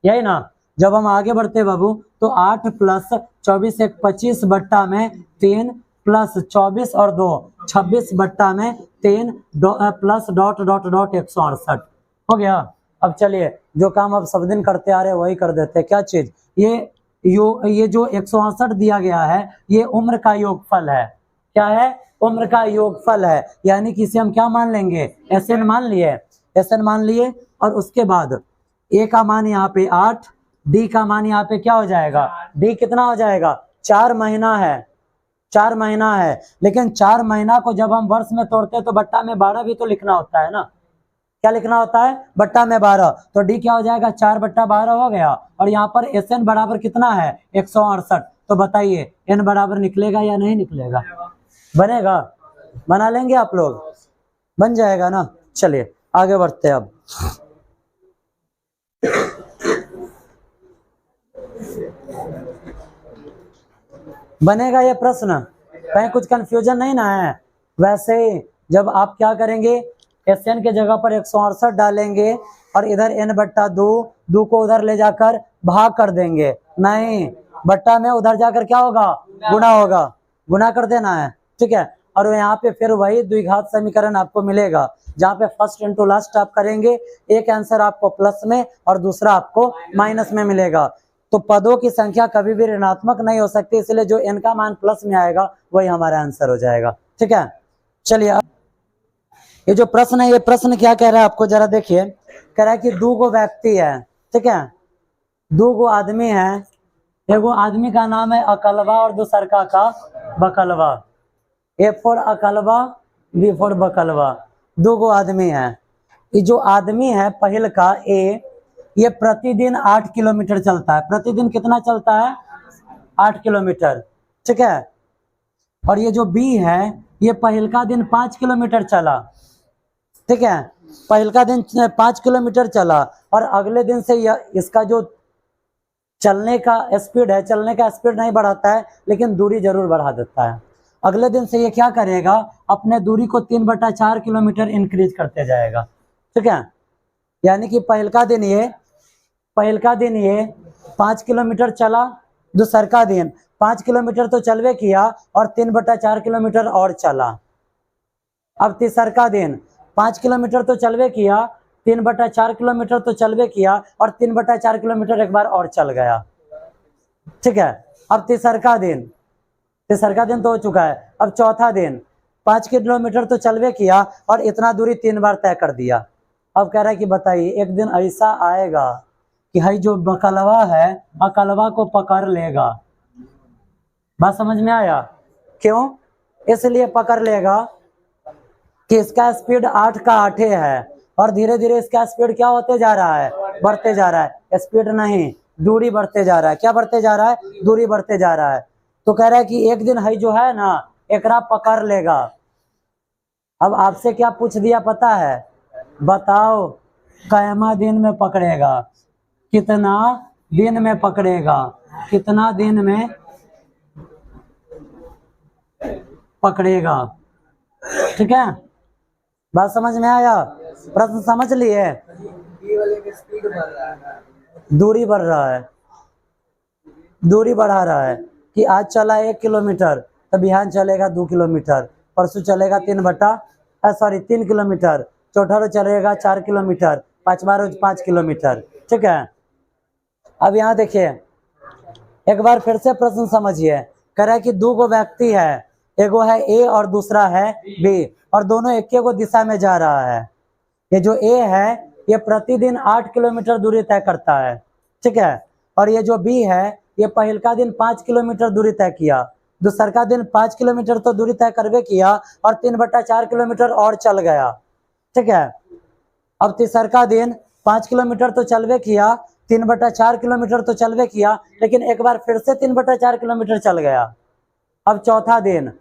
यही ना। जब हम आगे बढ़ते बाबू तो 8 प्लस 24 1 25 बट्टा में 3 प्लस 24 और 2 26 बट्टा में 3 प्लस डॉट डॉट डॉट 168 हो गया। अब चलिए, जो काम अब सब दिन करते आ रहे हैं वही कर देते हैं। क्या चीज? ये जो 168 दिया गया है, ये उम्र का योगफल है। क्या है? उम्र का योगफल है, यानी कि इसे हम क्या मान लेंगे? एसएन मान लिए, एसएन मान लिए। और उसके बाद ए का मान यहाँ पे 8, डी का मान यहाँ पे क्या हो जाएगा? डी कितना हो जाएगा? 4 महीना है, 4 महीना है। लेकिन 4 महीना को जब हम वर्ष में तोड़ते हैं तो बट्टा में 12 भी तो लिखना होता है ना। क्या लिखना होता है, बट्टा में 12। तो डी क्या हो जाएगा, 4/12 हो गया। और यहाँ पर एस एन बराबर कितना है, 168। तो बताइए एन बराबर निकलेगा या नहीं निकलेगा, बनेगा, बना लेंगे आप लोग, बन जाएगा ना। चलिए आगे बढ़ते हैं अब। बनेगा ये प्रश्न, कहीं कुछ कंफ्यूजन नहीं ना है। वैसे ही जब आप क्या करेंगे, एस एन के जगह पर 168 डालेंगे और इधर n/2 को उधर ले जाकर भाग कर देंगे, नहीं बट्टा में उधर जाकर क्या होगा, गुणा होगा, गुणा कर देना है, ठीक है। और यहाँ पे फिर वही द्विघात समीकरण आपको मिलेगा, जहाँ पे फर्स्ट इंटू लास्ट आप करेंगे, एक आंसर आपको प्लस में और दूसरा आपको माइनस में मिलेगा। तो पदों की संख्या कभी भी ऋणात्मक नहीं हो सकती, इसलिए जो n का मान प्लस में आएगा वही हमारा आंसर हो जाएगा, ठीक है। चलिए ये जो प्रश्न है, ये प्रश्न क्या कह रहा है आपको जरा देखिए। कह रहा है कि 2 व्यक्ति है, ठीक है, 2 आदमी है, एगो आदमी का नाम है अकलवा और दूसरका का बकलवा। ए फॉर अकलवा, बी फॉर बकलवा, 2 आदमी है। ये जो आदमी है पहल का ए, ये प्रतिदिन 8 किलोमीटर चलता है। प्रतिदिन कितना चलता है, 8 किलोमीटर, ठीक है। और ये जो बी है, ये पहल का दिन 5 किलोमीटर चला, ठीक है, पहल का दिन 5 किलोमीटर चला और अगले दिन से इसका जो चलने का स्पीड है, चलने का स्पीड नहीं बढ़ाता है लेकिन दूरी जरूर बढ़ा देता है। अगले दिन से ये क्या करेगा, अपने दूरी को 3/4 किलोमीटर इंक्रीज करते जाएगा, ठीक है। यानी कि पहल का दिन ये 5 किलोमीटर चला, दूसर का दिन 5 किलोमीटर तो चलवे किया और 3/4 किलोमीटर और चला। अब तीसर का दिन 5 किलोमीटर तो चलवे किया, 3/4 किलोमीटर तो चलवे किया और 3/4 किलोमीटर एक बार और चल गया, ठीक है। अब तीसर का दिन तो हो चुका है। अब चौथा दिन 5 किलोमीटर तो चलवे किया और इतना दूरी 3 बार तय कर दिया। अब कह रहा है कि बताइए एक दिन ऐसा आएगा कि भाई जो बकलवा है अकलवा को पकड़ लेगा। बात समझ में आया, क्यों, इसलिए पकड़ लेगा कि इसका स्पीड 8 का 8 है और धीरे धीरे इसका स्पीड क्या होते जा रहा है, बढ़ते जा रहा है। स्पीड नहीं, दूरी बढ़ते जा रहा है। क्या बढ़ते जा रहा है, दूरी बढ़ते जा रहा है। तो कह रहा है कि एक दिन है जो है ना, एकरा पकड़ लेगा। अब आपसे क्या पूछ दिया पता है, बताओ कैमा दिन में पकड़ेगा, कितना दिन में पकड़ेगा, कितना दिन में पकड़ेगा, ठीक है। बात समझ में आया, प्रश्न समझ लिए। दूरी बढ़ रहा है, दूरी बढ़ा रहा है कि आज चला 1 किलोमीटर तो बिहान चलेगा 2 किलोमीटर, परसों चलेगा 3 किलोमीटर, चौथा रोज चलेगा 4 किलोमीटर, पांचवा रोज 5 किलोमीटर, ठीक है। अब यहाँ देखिए एक बार फिर से प्रश्न समझिए। कह रहा है कि 2 व्यक्ति है, एगो है ए और दूसरा है बी और दोनों एक ही दिशा में जा रहा है। ये जो ए है ये प्रतिदिन 8 किलोमीटर दूरी तय करता है, ठीक है। और ये जो बी है ये पहल का दिन 5 किलोमीटर दूरी तय किया, दूसर का दिन 5 किलोमीटर तो दूरी तय करवे किया और 3/4 किलोमीटर और चल गया, ठीक है। अब तीसर का दिन 5 किलोमीटर तो चलवे किया, 3/4 किलोमीटर तो चलवे किया, लेकिन एक बार फिर से 3/4 किलोमीटर चल गया। अब चौथा दिन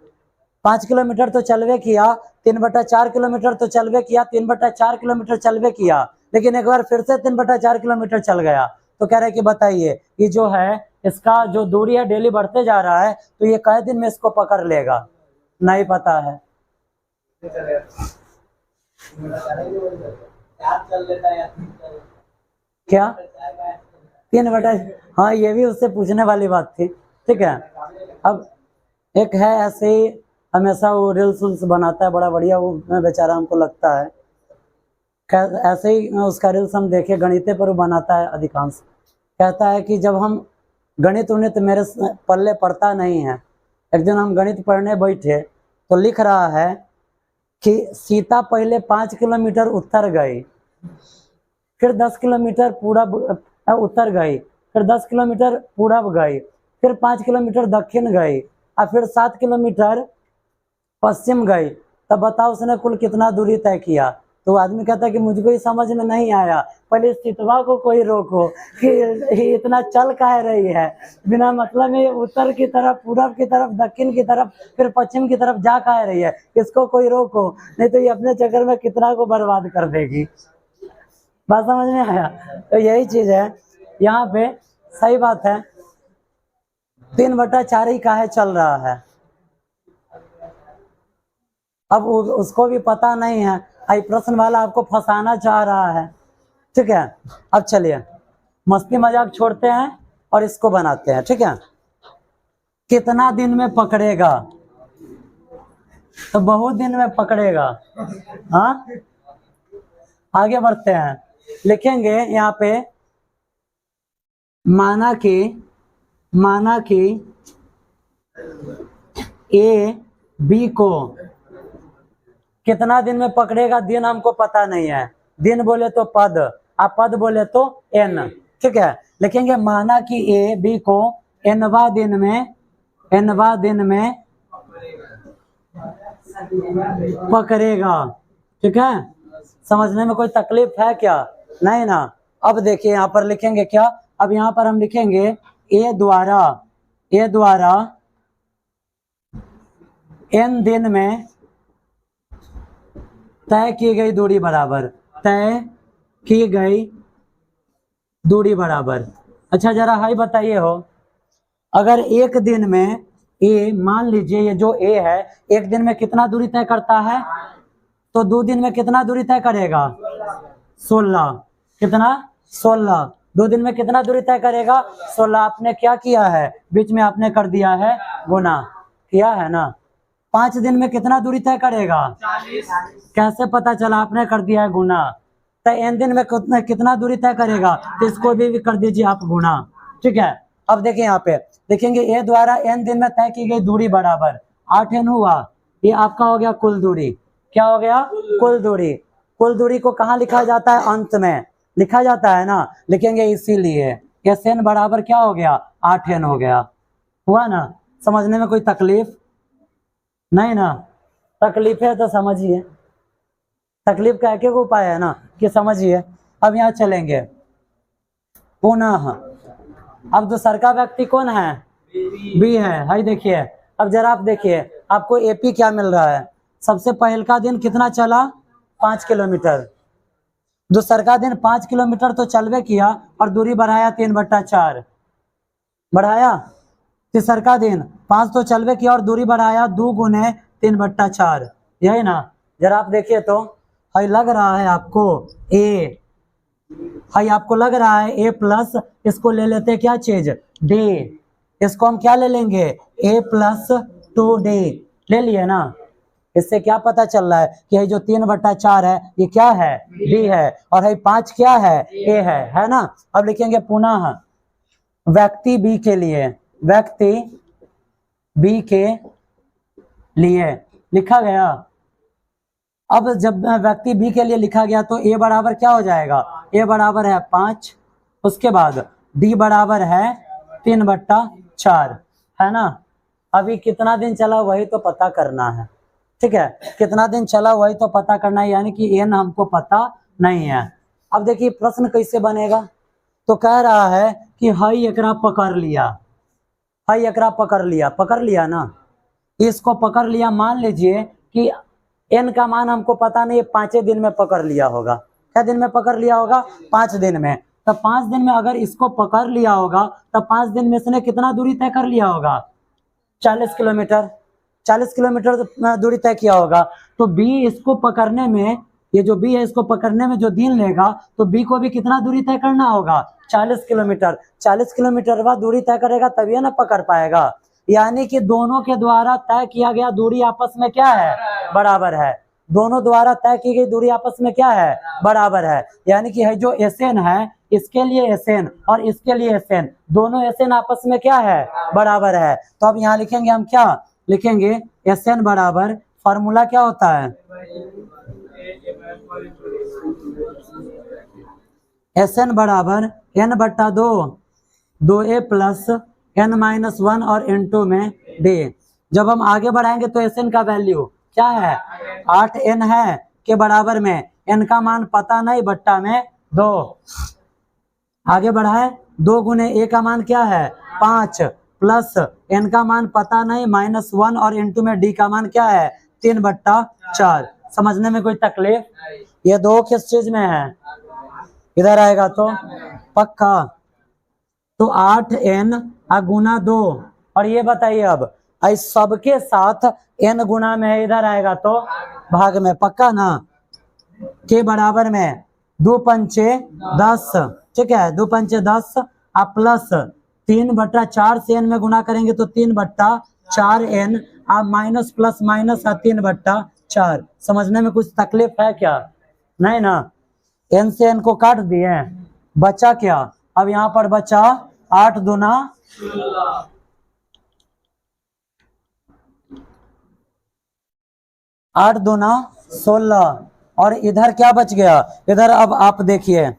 5 किलोमीटर तो चलवे किया, 3/4 किलोमीटर तो चलवे किया, 3/4 किलोमीटर चलवे किया, लेकिन एक बार फिर से 3/4 किलोमीटर चल गया। तो कह रहे कि बताइए ये जो है इसका जो दूरी है डेली बढ़ते जा रहा है, तो ये कै दिन में इसको पकड़ लेगा, नहीं पता है। क्या 3/, हाँ ये भी उससे पूछने वाली बात थी, ठीक है। अब एक है ऐसे ही हमेशा वो रील्स उल्स बनाता है, बड़ा बढ़िया वो बेचारा हमको लगता है। ऐसे ही उसका रील्स हम देखे, गणित पर वो बनाता है अधिकांश। कहता है कि जब हम गणित उन्नित मेरे पल्ले पड़ता नहीं है। एक दिन हम गणित पढ़ने बैठे तो लिख रहा है कि सीता पहले 5 किलोमीटर उत्तर गई, फिर 10 किलोमीटर पूरब उत्तर गई, फिर 10 किलोमीटर पूरब गई, फिर 5 किलोमीटर दक्षिण गई और फिर 7 किलोमीटर पश्चिम गई। तब बताओ उसने कुल कितना दूरी तय किया। तो वो आदमी कहता है कि मुझको ही समझ में नहीं आया, पहले इस चितवा को कोई रोको कि ये इतना चल काहे रही है, बिना मतलब में उत्तर की तरफ, पूरब की तरफ, दक्षिण की तरफ, फिर पश्चिम की तरफ जा काहे रही है, इसको कोई रोको, नहीं तो ये अपने चक्कर में कितना को बर्बाद कर देगी। बात समझ में आया? तो यही चीज है यहाँ पे, सही बात है। 3/4 ही काहे चल रहा है, अब उसको भी पता नहीं है, आई प्रश्न वाला आपको फंसाना चाह रहा है, ठीक है। अब चलिए मस्ती मजाक छोड़ते हैं और इसको बनाते हैं, ठीक है। कितना दिन में पकड़ेगा, तो बहुत दिन में पकड़ेगा। हाँ, आगे बढ़ते हैं, लिखेंगे यहाँ पे माना कि ए बी को कितना दिन में पकड़ेगा, दिन हमको पता नहीं है, दिन बोले तो पद, आप पद बोले तो एन, ठीक है। लिखेंगे माना कि ए बी को एनवा दिन में पकड़ेगा, ठीक है। समझने में कोई तकलीफ है क्या? नहीं ना। अब देखिए यहाँ पर लिखेंगे क्या, अब यहाँ पर हम लिखेंगे ए द्वारा एन दिन में तय की गई दूरी बराबर। अच्छा जरा हाई बताइए हो, अगर एक दिन में ए, मान लीजिए ये जो ए है एक दिन में कितना दूरी तय करता है, तो 2 दिन में कितना दूरी तय करेगा, 16। कितना? 16। 2 दिन में कितना दूरी तय करेगा, 16। आपने क्या किया है, बीच में आपने कर दिया है गुना, किया है ना। 5 दिन में कितना दूरी तय करेगा, 40। कैसे पता चला, आपने कर दिया है गुना। तो n दिन में कितना दूरी तय करेगा, तो इसको भी कर दीजिए आप गुना, ठीक है। अब देखिए यहाँ पे देखेंगे ए द्वारा n दिन में तय की गई दूरी बराबर 8n हुआ, ये आपका हो गया कुल दूरी। क्या हो गया? कुल दूरी। कुल दूरी को कहाँ लिखा जाता है, अंत में लिखा जाता है ना, लिखेंगे इसीलिए SN बराबर क्या हो गया, 8n हो गया। हुआ ना, समझने में कोई तकलीफ नहीं ना? तकलीफ है तो समझिए, तकलीफ का एक उपाय है ना कि समझिए। अब यहाँ चलेंगे पुनः, अब दूसर का व्यक्ति कौन है, बी है, हाई देखिए। अब जरा आप देखिए आपको एपी क्या मिल रहा है, सबसे पहल का दिन कितना चला, 5 किलोमीटर। दूसर का दिन 5 किलोमीटर तो चलवे किया और दूरी बढ़ाया 3/4 बढ़ाया। तीसर का दिन 5 तो चलवे किया और दूरी बढ़ाया 2 गुने 3/4, यही ना। जरा आप देखिए तो हाई लग रहा है आपको ए, हाई आपको लग रहा है ए प्लस, इसको ले लेते हैं क्या चीज, डी, इसको हम क्या ले लेंगे, ए प्लस 2d ले लिए ना। इससे क्या पता चल रहा है कि ये जो 3/4 है ये क्या है, डी है, और ये 5 क्या है, ए है ना। अब लिखेंगे पुनः व्यक्ति बी के लिए लिखा गया। अब जब व्यक्ति बी के लिए लिखा गया तो ए बराबर क्या हो जाएगा, ए बराबर है 5, उसके बाद डी बराबर है 3/4, है ना। अभी कितना दिन चला वही तो पता करना है, ठीक है, कितना दिन चला वही तो पता करना है, यानी कि एन हमको पता नहीं है। अब देखिए प्रश्न कैसे बनेगा, तो कह रहा है कि हाई एकरा पकड़ लिया ना, इसको पकड़ लिया। मान लीजिए कि एन का मान हमको पता नहीं है, 5 दिन में पकड़ लिया होगा। क्या दिन में पकड़ लिया होगा, 5 दिन में। तो 5 दिन में अगर इसको पकड़ लिया होगा तो 5 दिन में इसने कितना दूरी तय कर लिया होगा, 40 किलोमीटर। 40 किलोमीटर दूरी तय किया होगा। तो बी इसको पकड़ने में, ये जो बी है इसको पकड़ने में जो दिन लेगा, तो बी को भी कितना दूरी तय करना होगा, 40 किलोमीटर। 40 किलोमीटर बाद दूरी तय करेगा तभी ना पकड़ पाएगा। यानी कि दोनों के द्वारा तय किया गया दूरी आपस में क्या है, बराबर है। दोनों द्वारा तय की गई दूरी आपस में क्या है, बराबर है। यानी कि है जो SN है इसके लिए SN और इसके लिए SN, दोनों SN आपस में क्या है, बराबर है। तो अब यहाँ लिखेंगे हम क्या लिखेंगे, SN बराबर, फॉर्मूला क्या होता है, SN बराबर n/2, 2a प्लस n-1 और n2 में d। जब हम आगे बढ़ाएंगे तो SN का वैल्यू क्या है, 8n है के बराबर में n का मान पता नहीं, बट्टा में 2। आगे बढ़ाए, 2 गुने a का मान क्या है 5 प्लस n का मान पता नहीं -1 और इंटू में d का मान क्या है 3/4। समझने में कोई तकलीफ? ये 2 किस चीज में है, इधर आएगा तो पक्का। तो 8n गुना 2, और ये बताइए अब इस सबके साथ n गुना में इधर आएगा तो भाग में, पक्का ना। के बराबर में 2 पंचे 10, ठीक है, 2 पंचे 10 प्लस 3/4 से n में गुना करेंगे तो 3/4n माइनस प्लस माइनस 3/4। समझने में कुछ तकलीफ है क्या? नहीं ना। n से n को काट दिए, बचा क्या? अब यहाँ पर बचा 8 दूना 16, और इधर क्या बच गया? इधर अब आप देखिए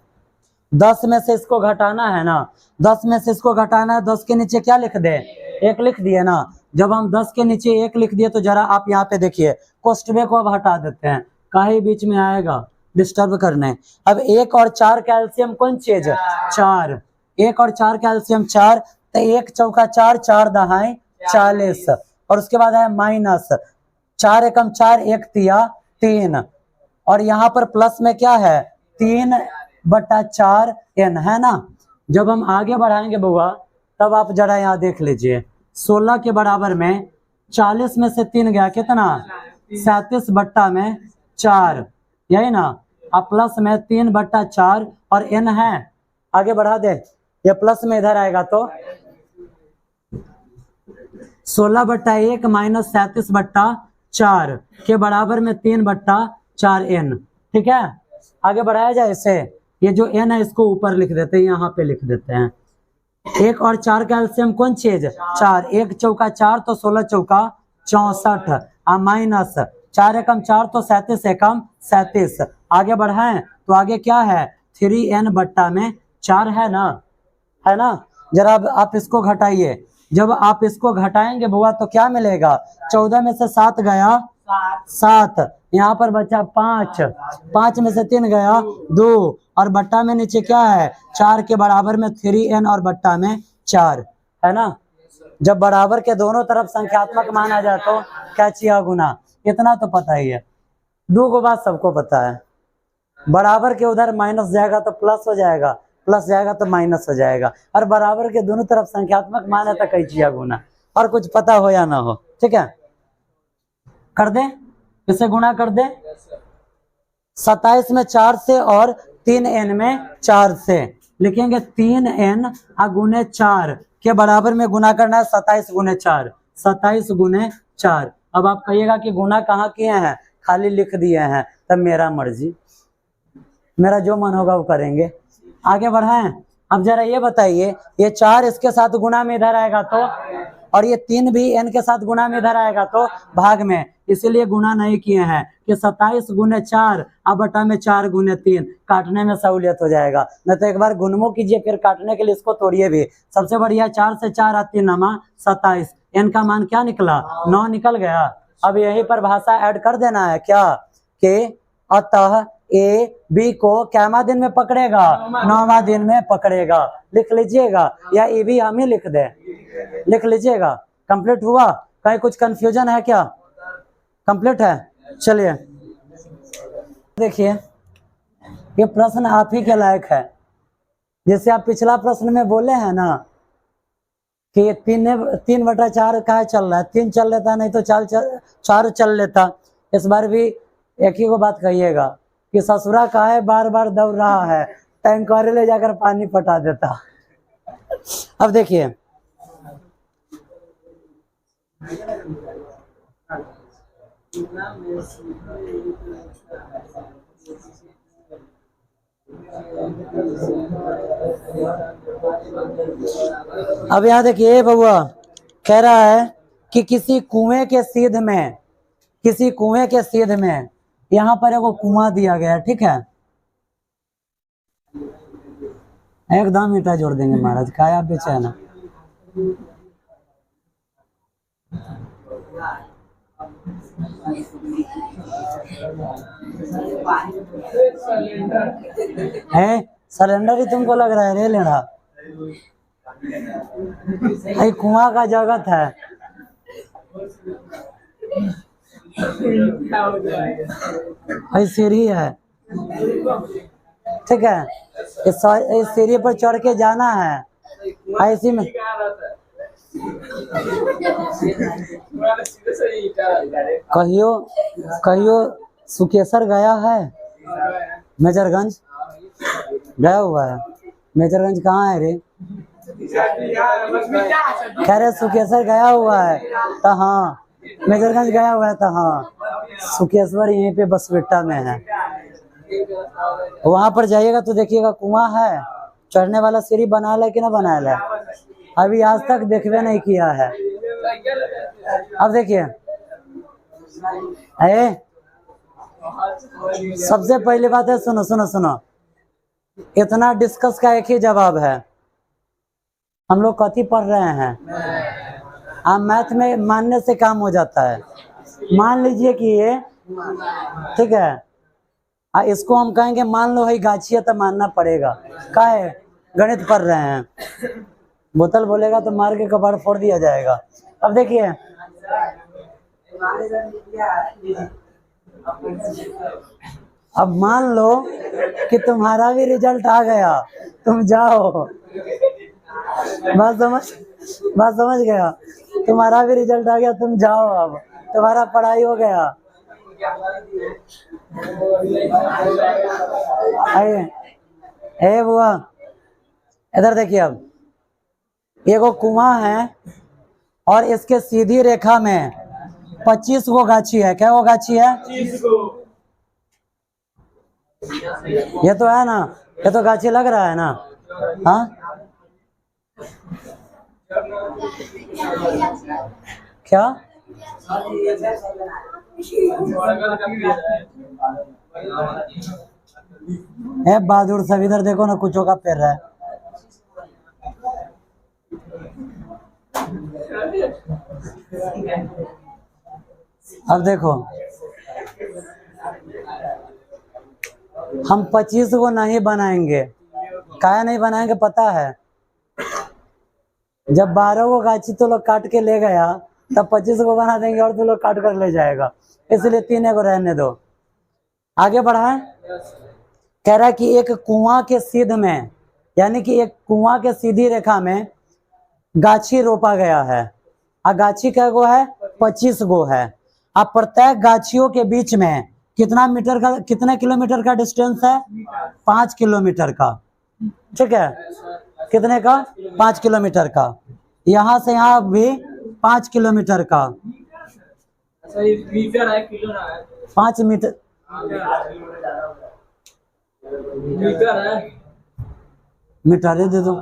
10 में से इसको घटाना है ना, 10 में से इसको घटाना है, 10 के नीचे क्या लिख दे 1 लिख दिए ना। जब हम 10 के नीचे 1 लिख दिए तो जरा आप यहाँ पे देखिए कोष्टक को अब हटा देते हैं, काहे बीच में आएगा डिस्टर्ब करने। अब 1 और 4 कैल्शियम कौन चीज 4, 1 और 4 कैल्शियम 4, तो 1 चौका 4, 4 दहाई 40, और उसके बाद है माइनस 4 एकम 4, 1 तिया 3, और यहाँ पर प्लस में क्या है 3/4n है ना। जब हम आगे बढ़ाएंगे बुआ तब आप जरा यहाँ देख लीजिए, 16 के बराबर में 40 में से 3 गया कितना 37/4, यही ना। अब प्लस में 3/4 और n है, आगे बढ़ा दे, ये प्लस में इधर आएगा तो 16/1 माइनस 37/4 के बराबर में 3/4n, ठीक है। आगे बढ़ाया जाए इसे, ये जो n है इसको ऊपर लिख देते हैं, यहाँ पे लिख देते हैं। 1 और 4 कैल्शियम कौन चीज 4, 1 चौका 4 तो 16 चौका 64, माइनस 4 एकम 4 तो 37 एकम 37। आगे बढ़ाएं तो आगे क्या है 3n/4 है ना, है ना। जरा आप इसको घटाइए, जब आप इसको घटाएंगे बुआ तो क्या मिलेगा, 14 में से 7 गया 7, यहाँ पर बचा 5, 5 में से 3 गया 2, और बट्टा में नीचे क्या है 4 के बराबर में 3n और बट्टा में 4, है ना। जब बराबर के दोनों तरफ संख्यात्मक मान आ जाए तो क्या चाहिए गुना, इतना तो पता ही है। 2 को बात सबको पता है, बराबर के उधर माइनस जाएगा तो प्लस हो जाएगा, प्लस जाएगा तो माइनस हो जाएगा, और बराबर के दोनों तरफ संख्यात्मक मान है तो कई चाहिए गुना, और कुछ पता हो या ना हो, ठीक है। कर दे, इसे गुना कर दे, 27 में 4 से और 3n में 4 से, लिखेंगे 3n गुने 4 के बराबर में गुना करना है 27 गुने 4, 27 गुने 4। अब आप कहिएगा कि गुना कहाँ किए हैं, खाली लिख दिए हैं, तब मेरा मर्जी, मेरा जो मन होगा वो करेंगे। आगे बढ़ाएं, अब जरा ये बताइए, ये 4 इसके साथ गुना में इधर आएगा तो, और ये 3 भी n के साथ गुना में इधर आएगा तो भाग में, इसीलिए गुना नहीं किए हैं कि 27 गुने 4 अब बटा में 4 गुने 3, काटने में सहूलियत हो जाएगा। नहीं तो एक बार गुणमो कीजिए, फिर काटने के लिए इसको तोड़िए भी। सबसे बढ़िया 4 से 4 आती नमा 27, n का मान क्या निकला 9 निकल गया। अब यही पर भाषा ऐड कर देना है क्या कि अतः ए बी को कैमा दिन में पकड़ेगा 9वां दिन में पकड़ेगा, लिख लीजिएगा, या ये भी हम ही लिख दे, लिख लीजिएगा। कंप्लीट हुआ, कहीं कुछ कंफ्यूजन है क्या, कंप्लीट है। चलिए देखिए, ये प्रश्न आप ही के लायक है, जैसे आप पिछला प्रश्न में बोले हैं ना कि 3/4 का चल रहा है, 3 चल लेता, नहीं तो 4 चल लेता। इस बार भी एक ही को बात कहिएगा कि ससुरा का है बार बार दौड़ रहा है, टैंकर ले जाकर पानी पटा देता। अब देखिए, अब यहाँ देखिए बउआ कह रहा है कि किसी कुएं के सीध में, किसी कुएं के सीध में, यहाँ पर एगो कुआं दिया गया है, ठीक है। एकदम ईटा जोड़ देंगे महाराज, क्या आप बेचे ना। है सिलेंडर ही तुमको लग रहा है रे लेना? ये कुआं का जगत है। ये सीढ़ी है, ठीक है। इस सीढ़ी पर चढ़ के जाना है। ऐसी में कहियो कहियो सुकेसर गया है? मेजरगंज गया हुआ है? मेजरगंज कहाँ है रे? कह रहे सुकेसर गया हुआ है तो हाँ, मेजरगंज गया हुआ है तो हाँ, सुकेश्वर यहीं पे बसबिट्टा में है। वहां पर जाइएगा तो देखिएगा कुआं है, चढ़ने वाला सीढ़ी बनाया है कि ना बनाया है? अभी आज तक देखबे नहीं किया है। अब देखिए, सबसे पहली बात है, सुनो सुनो सुनो, इतना डिस्कस का एक ही जवाब है। हम लोग कथी पढ़ रहे हैं? आप मैथ में मानने से काम हो जाता है। मान लीजिए कि ये, ठीक है, इसको हम कहेंगे मान लो है गाछी है तो मानना पड़ेगा। क्या है? गणित पढ़ रहे हैं। बोतल बोलेगा तो मार के कपाड़ फोड़ दिया जाएगा। अब देखिए, अब मान लो कि तुम्हारा भी रिजल्ट आ गया, तुम जाओ, बात समझ गया, तुम्हारा भी रिजल्ट आ गया, तुम जाओ, अब तुम्हारा पढ़ाई हो गया। बुआ इधर देखिए, अब एगो कुआं है और इसके सीधी रेखा में 25 गो गाछी है। क्या वो गाछी है? ये तो है ना, ये तो गाछी लग रहा है ना? हाँ, क्या है? बहादुर सब इधर देखो ना, कुछों का पैर है। अब देखो, हम 25 को नहीं बनाएंगे। काहे नहीं बनाएंगे पता है? जब 12 को गाछी तो लोग काट के ले गया, तब 25 को बना देंगे और तो लोग काट कर ले जाएगा, इसलिए 3 को रहने दो। आगे बढ़ाएं। कह रहा है कि एक कुआं के सीध में, यानी कि एक कुआं के सीधी रेखा में गाछी रोपा गया है। गाछी कै गो है? 25 गो है। अब प्रत्येक गाछियों के बीच में कितने किलोमीटर का डिस्टेंस है? 5 किलोमीटर का, ठीक है। कितने का? 5 किलोमीटर का। यहाँ से यहाँ भी 5 किलोमीटर का। मीटर है, किलो ना है। 5 मीटर है, मीटर दे दो।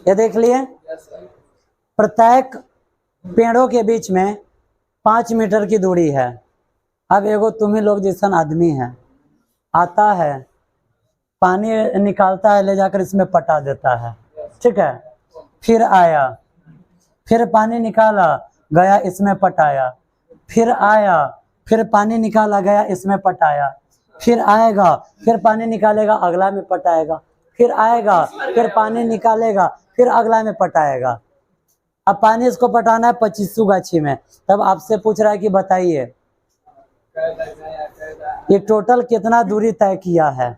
ये देख लिए, प्रत्येक पेड़ों के बीच में 5 मीटर की दूरी है। अब एगो तुम्ही लोग जैसा आदमी है, आता है, पानी निकालता है, ले जाकर इसमें पटा देता है, ठीक है। फिर आया, फिर पानी निकाला, गया इसमें पटाया, फिर आया, फिर पानी निकाला, गया इसमें पटाया, फिर आएगा, फिर पानी निकालेगा, अगला में पटाएगा, फिर आएगा, फिर पानी निकालेगा, फिर अगला में पटाएगा। अब पानी इसको पटाना है 25 गाछी में। तब आपसे पूछ रहा है कि बताइए ये टोटल कितना दूरी तय किया है?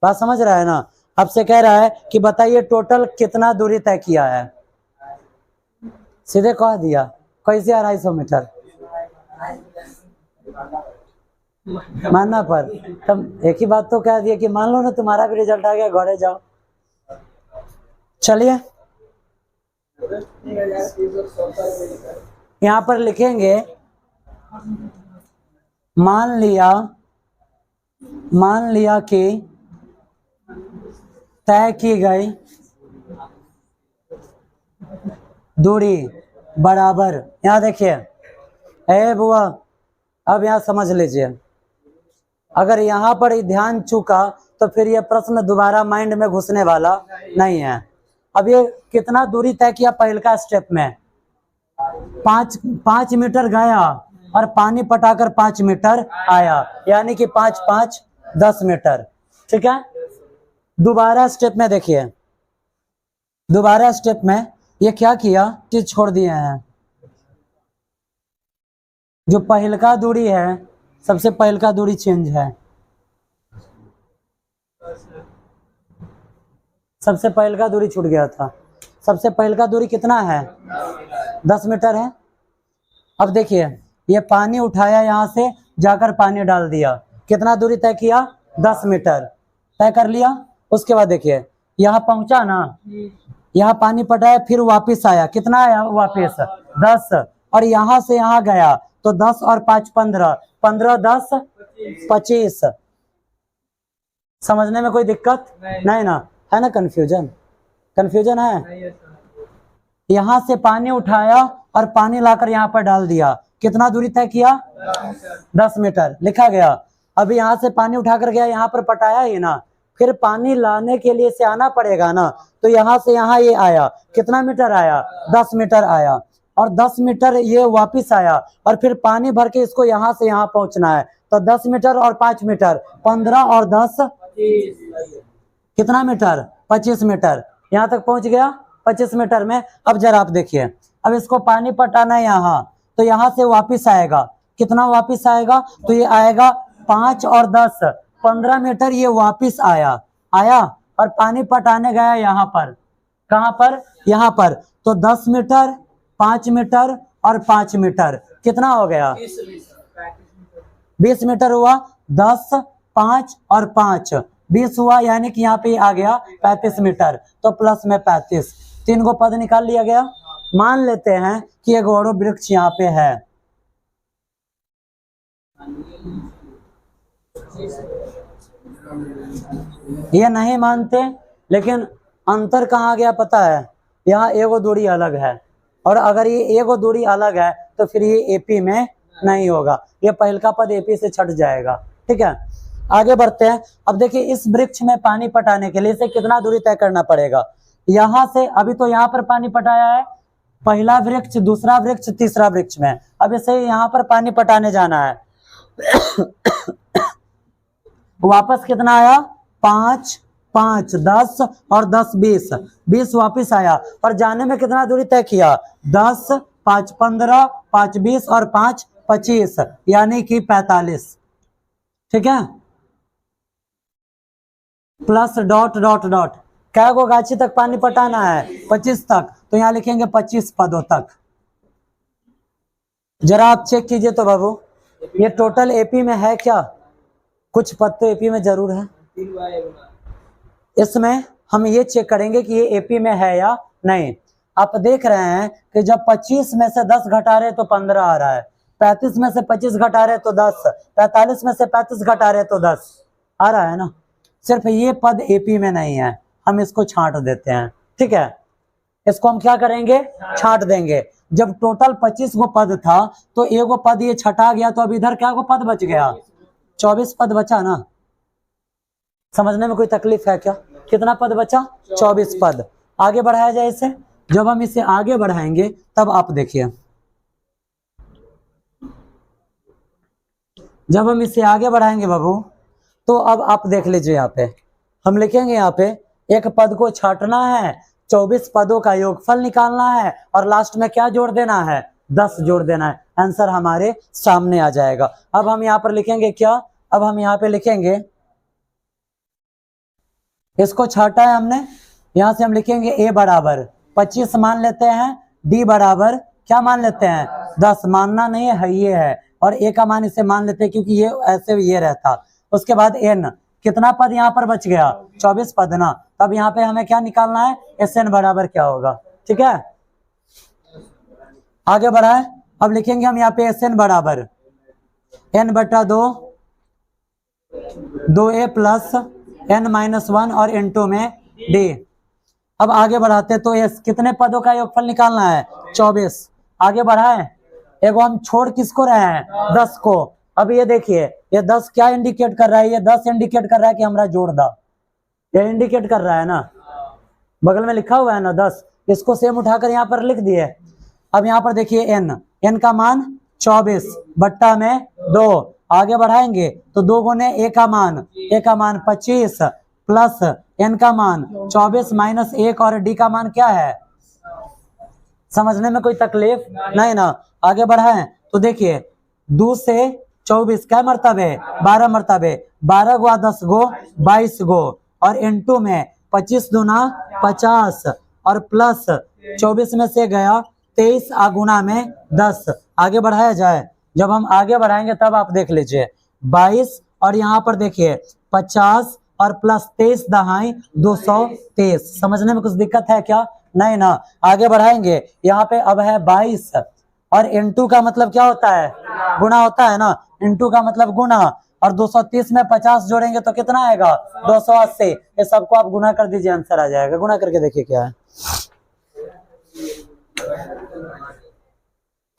बात समझ रहा है ना? आपसे कह रहा है कि बताइए टोटल कितना दूरी तय किया है। सीधे कह दिया, कैसे 250 मीटर मानना पर। तब एक ही बात तो कह दिया कि मान लो ना तुम्हारा भी रिजल्ट आ गया, घरे जाओ। चलिए यहाँ पर लिखेंगे, मान लिया कि तय की गई दूरी बराबर, यहाँ देखिए बुआ, अब यहाँ समझ लीजिए, अगर यहाँ पर ध्यान चूका तो फिर ये प्रश्न दोबारा माइंड में घुसने वाला नहीं है। अब ये कितना दूरी तय किया पहल का स्टेप में, 5 मीटर गया और पानी पटाकर 5 मीटर आया, यानी कि 5 5 10 मीटर। ठीक है, दोबारा स्टेप में देखिए, दोबारा स्टेप में ये क्या किया, चीज छोड़ दिए हैं। जो पहल का दूरी है, सबसे पहल का दूरी चेंज है, सबसे पहल का दूरी छूट गया था। सबसे पहल का दूरी कितना है, 10 मीटर है। अब देखिए ये पानी उठाया, यहाँ से जाकर पानी डाल दिया, कितना दूरी तय किया, 10 मीटर तय कर लिया। उसके बाद देखिए यहाँ पहुंचा ना, यहाँ पानी पटाया, फिर वापस आया, कितना आया वापस, 10, और यहाँ से यहाँ गया तो 10 और 5 15, 15 10 25। समझने में कोई दिक्कत नहीं ना, है ना, कंफ्यूजन, कंफ्यूजन है। यहाँ से पानी उठाया और पानी लाकर यहाँ पर डाल दिया, कितना दूरी तय किया, 10 मीटर लिखा गया। अभी यहाँ से पानी उठाकर गया, यहाँ पर पटाया ही ना, फिर पानी लाने के लिए से आना पड़ेगा ना, तो यहाँ से यहाँ ये आया, कितना मीटर आया, 10 मीटर आया, और 10 मीटर ये वापस आया, और फिर पानी भर के इसको यहाँ से यहाँ पहुंचना है, तो 10 मीटर और 5 मीटर, 15 और 10 कितना मीटर, 25 मीटर, यहाँ तक पहुंच गया 25 मीटर में। अब जरा आप देखिए, अब इसको पानी पटाना है यहाँ, तो यहाँ से वापस आएगा, कितना वापस आएगा, तो ये आएगा 5 और 10 15 मीटर, ये वापस आया, आया और पानी पटाने गया यहाँ पर, कहाँ पर, यहाँ पर, तो 10 मीटर 5 मीटर और 5 मीटर, कितना हो गया, 20 मीटर हुआ, 10 5 और 5 20 हुआ, यानी कि यहाँ पे आ गया 35 मीटर, तो प्लस में 35, 3 को पद निकाल लिया गया। मान लेते हैं कि एक और वृक्ष यहाँ पे है, ये नहीं मानते, लेकिन अंतर कहाँ गया पता है, यहाँ एगो दूरी अलग है, और अगर ये एगो दूरी अलग है तो फिर ये एपी में नहीं होगा, ये पहल का पद एपी से छट जाएगा। ठीक है, आगे बढ़ते हैं। अब देखिए इस वृक्ष में पानी पटाने के लिए इसे कितना दूरी तय करना पड़ेगा, यहाँ से, अभी तो यहाँ पर पानी पटाया है, पहला वृक्ष, दूसरा वृक्ष, तीसरा वृक्ष में, अब इसे यहाँ पर पानी पटाने जाना है। वापस कितना आया, 5 5 10 और 10 20, 20 वापस आया, और जाने में कितना दूरी तय किया, 10 5 15 5 20 और 5 25, यानी कि 45। ठीक है, प्लस डॉट डॉट डॉट, क्या को गाछी तक पानी पटाना है, 25 तक, तो यहाँ लिखेंगे 25 पदों तक। जरा आप चेक कीजिए तो बाबू, ये टोटल एपी में है क्या, कुछ पद तो एपी में जरूर है। इसमें हम ये चेक करेंगे कि ये एपी में है या नहीं। आप देख रहे हैं कि जब 25 में से 10 घटा रहे तो 15 आ रहा है, 35 में से 25 घटा रहे तो 10, 45 में से 35 घटा रहे तो 10 आ रहा है ना। सिर्फ ये पद एपी में नहीं है, हम इसको छांट देते हैं। ठीक है, इसको हम क्या करेंगे, छांट देंगे। जब टोटल 25 गो पद था तो एगो पद ये छटा गया, तो अब इधर क्या गो पद बच गया, 24 पद बचा ना। समझने में कोई तकलीफ है क्या, कितना पद बचा, 24 पद। आगे बढ़ाया जाए इसे, जब हम इसे आगे बढ़ाएंगे तब आप देखिए, जब हम इसे आगे बढ़ाएंगे बाबू, तो अब आप देख लीजिए, यहाँ पे हम लिखेंगे, यहाँ पे एक पद को छांटना है, 24 पदों का योगफल निकालना है, और लास्ट में क्या जोड़ देना है, 10 जोड़ देना है। आंसर हमारे सामने आ जाएगा। अब हम यहाँ पर लिखेंगे क्या, अब हम यहाँ पे लिखेंगे, इसको छांटा है हमने, यहाँ से हम लिखेंगे ए बराबर 25 मान लेते हैं, डी बराबर क्या मान लेते हैं, 10, मानना नहीं है, ये है, और ए का मान इसे मान लेते हैं क्योंकि ये ऐसे ये रहता। उसके बाद एन, कितना पद यहाँ पर बच गया, 24 पद ना। तब यहाँ पे हमें क्या निकालना है, एस एन बराबर क्या होगा। ठीक है, आगे बढ़ाए, अब लिखेंगे हम यहाँ पे एस एन बराबर n बटा 2, 2a प्लस n-1 और n2 में d। अब आगे बढ़ाते तो ये कितने पदों का योगफल निकालना है, 24। आगे बढ़ाए, एगो हम छोड़ किसको रहे हैं, 10 को। अब ये देखिए, ये 10 क्या इंडिकेट कर रहा है, ये 10 इंडिकेट कर रहा है कि हमारा जोड़ दा, ये इंडिकेट कर रहा है ना। बगल में लिखा हुआ है ना 10, इसको सेम उठाकर यहाँ पर लिख दिए। अब यहाँ पर देखिए n का मान 24 बट्टा में 2, आगे बढ़ाएंगे तो 2 गुने a का मान 25 प्लस n का मान 24 माइनस 1 और d का मान क्या है, समझने में कोई तकलीफ नहीं ना। आगे बढ़ाएं तो देखिए 2 से 24 क्या मरतबे, 12 मरतबे, 12 गुआ 10 गो 22 गो, और इनटू में 25 दूना 50 और प्लस 24 में से गया 23 गुना में 10। आगे बढ़ाया जाए, जब हम आगे बढ़ाएंगे तब आप देख लीजिए 22 और यहाँ पर देखिए 50 और प्लस 23 दहाई 223। समझने में कुछ दिक्कत है क्या, नहीं ना। आगे बढ़ाएंगे, यहाँ पे अब है 22 और इनटू का मतलब क्या होता है, गुना होता है ना, इनटू का मतलब गुना, और 230 में 50 जोड़ेंगे तो कितना आएगा 280। ये सबको आप गुना कर दीजिए, आंसर आ जाएगा। गुना करके देखिए क्या है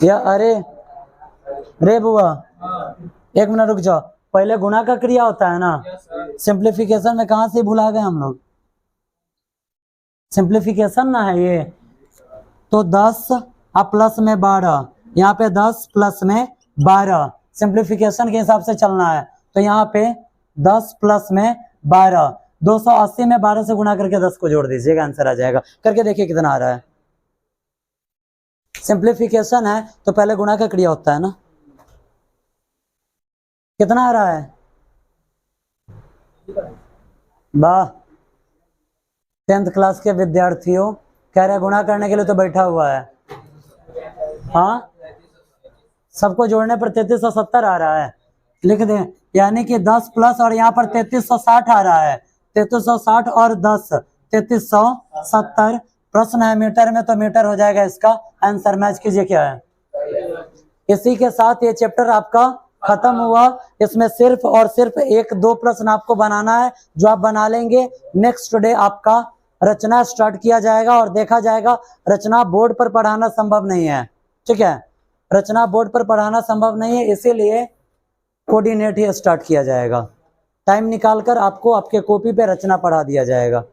या अरे रे बुआ, एक मिनट रुक जाओ, पहले गुना का क्रिया होता है ना, सिंप्लीफिकेशन में कहां से भुला गए हम लोग, सिंप्लीफिकेशन ना है ये, तो 10 अब प्लस में 12, यहाँ पे 10 प्लस में 12, सिंप्लीफिकेशन के हिसाब से चलना है। तो यहाँ पे 10 प्लस में 12, 280 में 12 से गुना करके 10 को जोड़ दीजिएगा, आंसर आ जाएगा। करके देखिए कितना आ रहा है। सिंप्लीफिकेशन है तो पहले गुना का क्रिया होता है ना। कितना आ रहा है, वाह, 10th क्लास के विद्यार्थियों कह रहे गुणा करने के लिए तो बैठा हुआ है। हाँ, सबको जोड़ने पर 3370 आ रहा है, लिख दें, यानी कि 10 प्लस और यहाँ पर 3360 आ रहा है, 3360 और 10 3370। प्रश्न है मीटर में, तो मीटर हो जाएगा इसका आंसर। मैच कीजिए क्या है। इसी के साथ ये चैप्टर आपका खत्म हुआ। इसमें सिर्फ और सिर्फ 1-2 प्रश्न आपको बनाना है, जो आप बना लेंगे। नेक्स्ट डे आपका रचना स्टार्ट किया जाएगा और देखा जाएगा। रचना बोर्ड पर पढ़ाना संभव नहीं है, ठीक है, रचना बोर्ड पर पढ़ाना संभव नहीं है, इसीलिए कोऑर्डिनेट ही स्टार्ट किया जाएगा। टाइम निकालकर आपको आपके कॉपी पे रचना पढ़ा दिया जाएगा।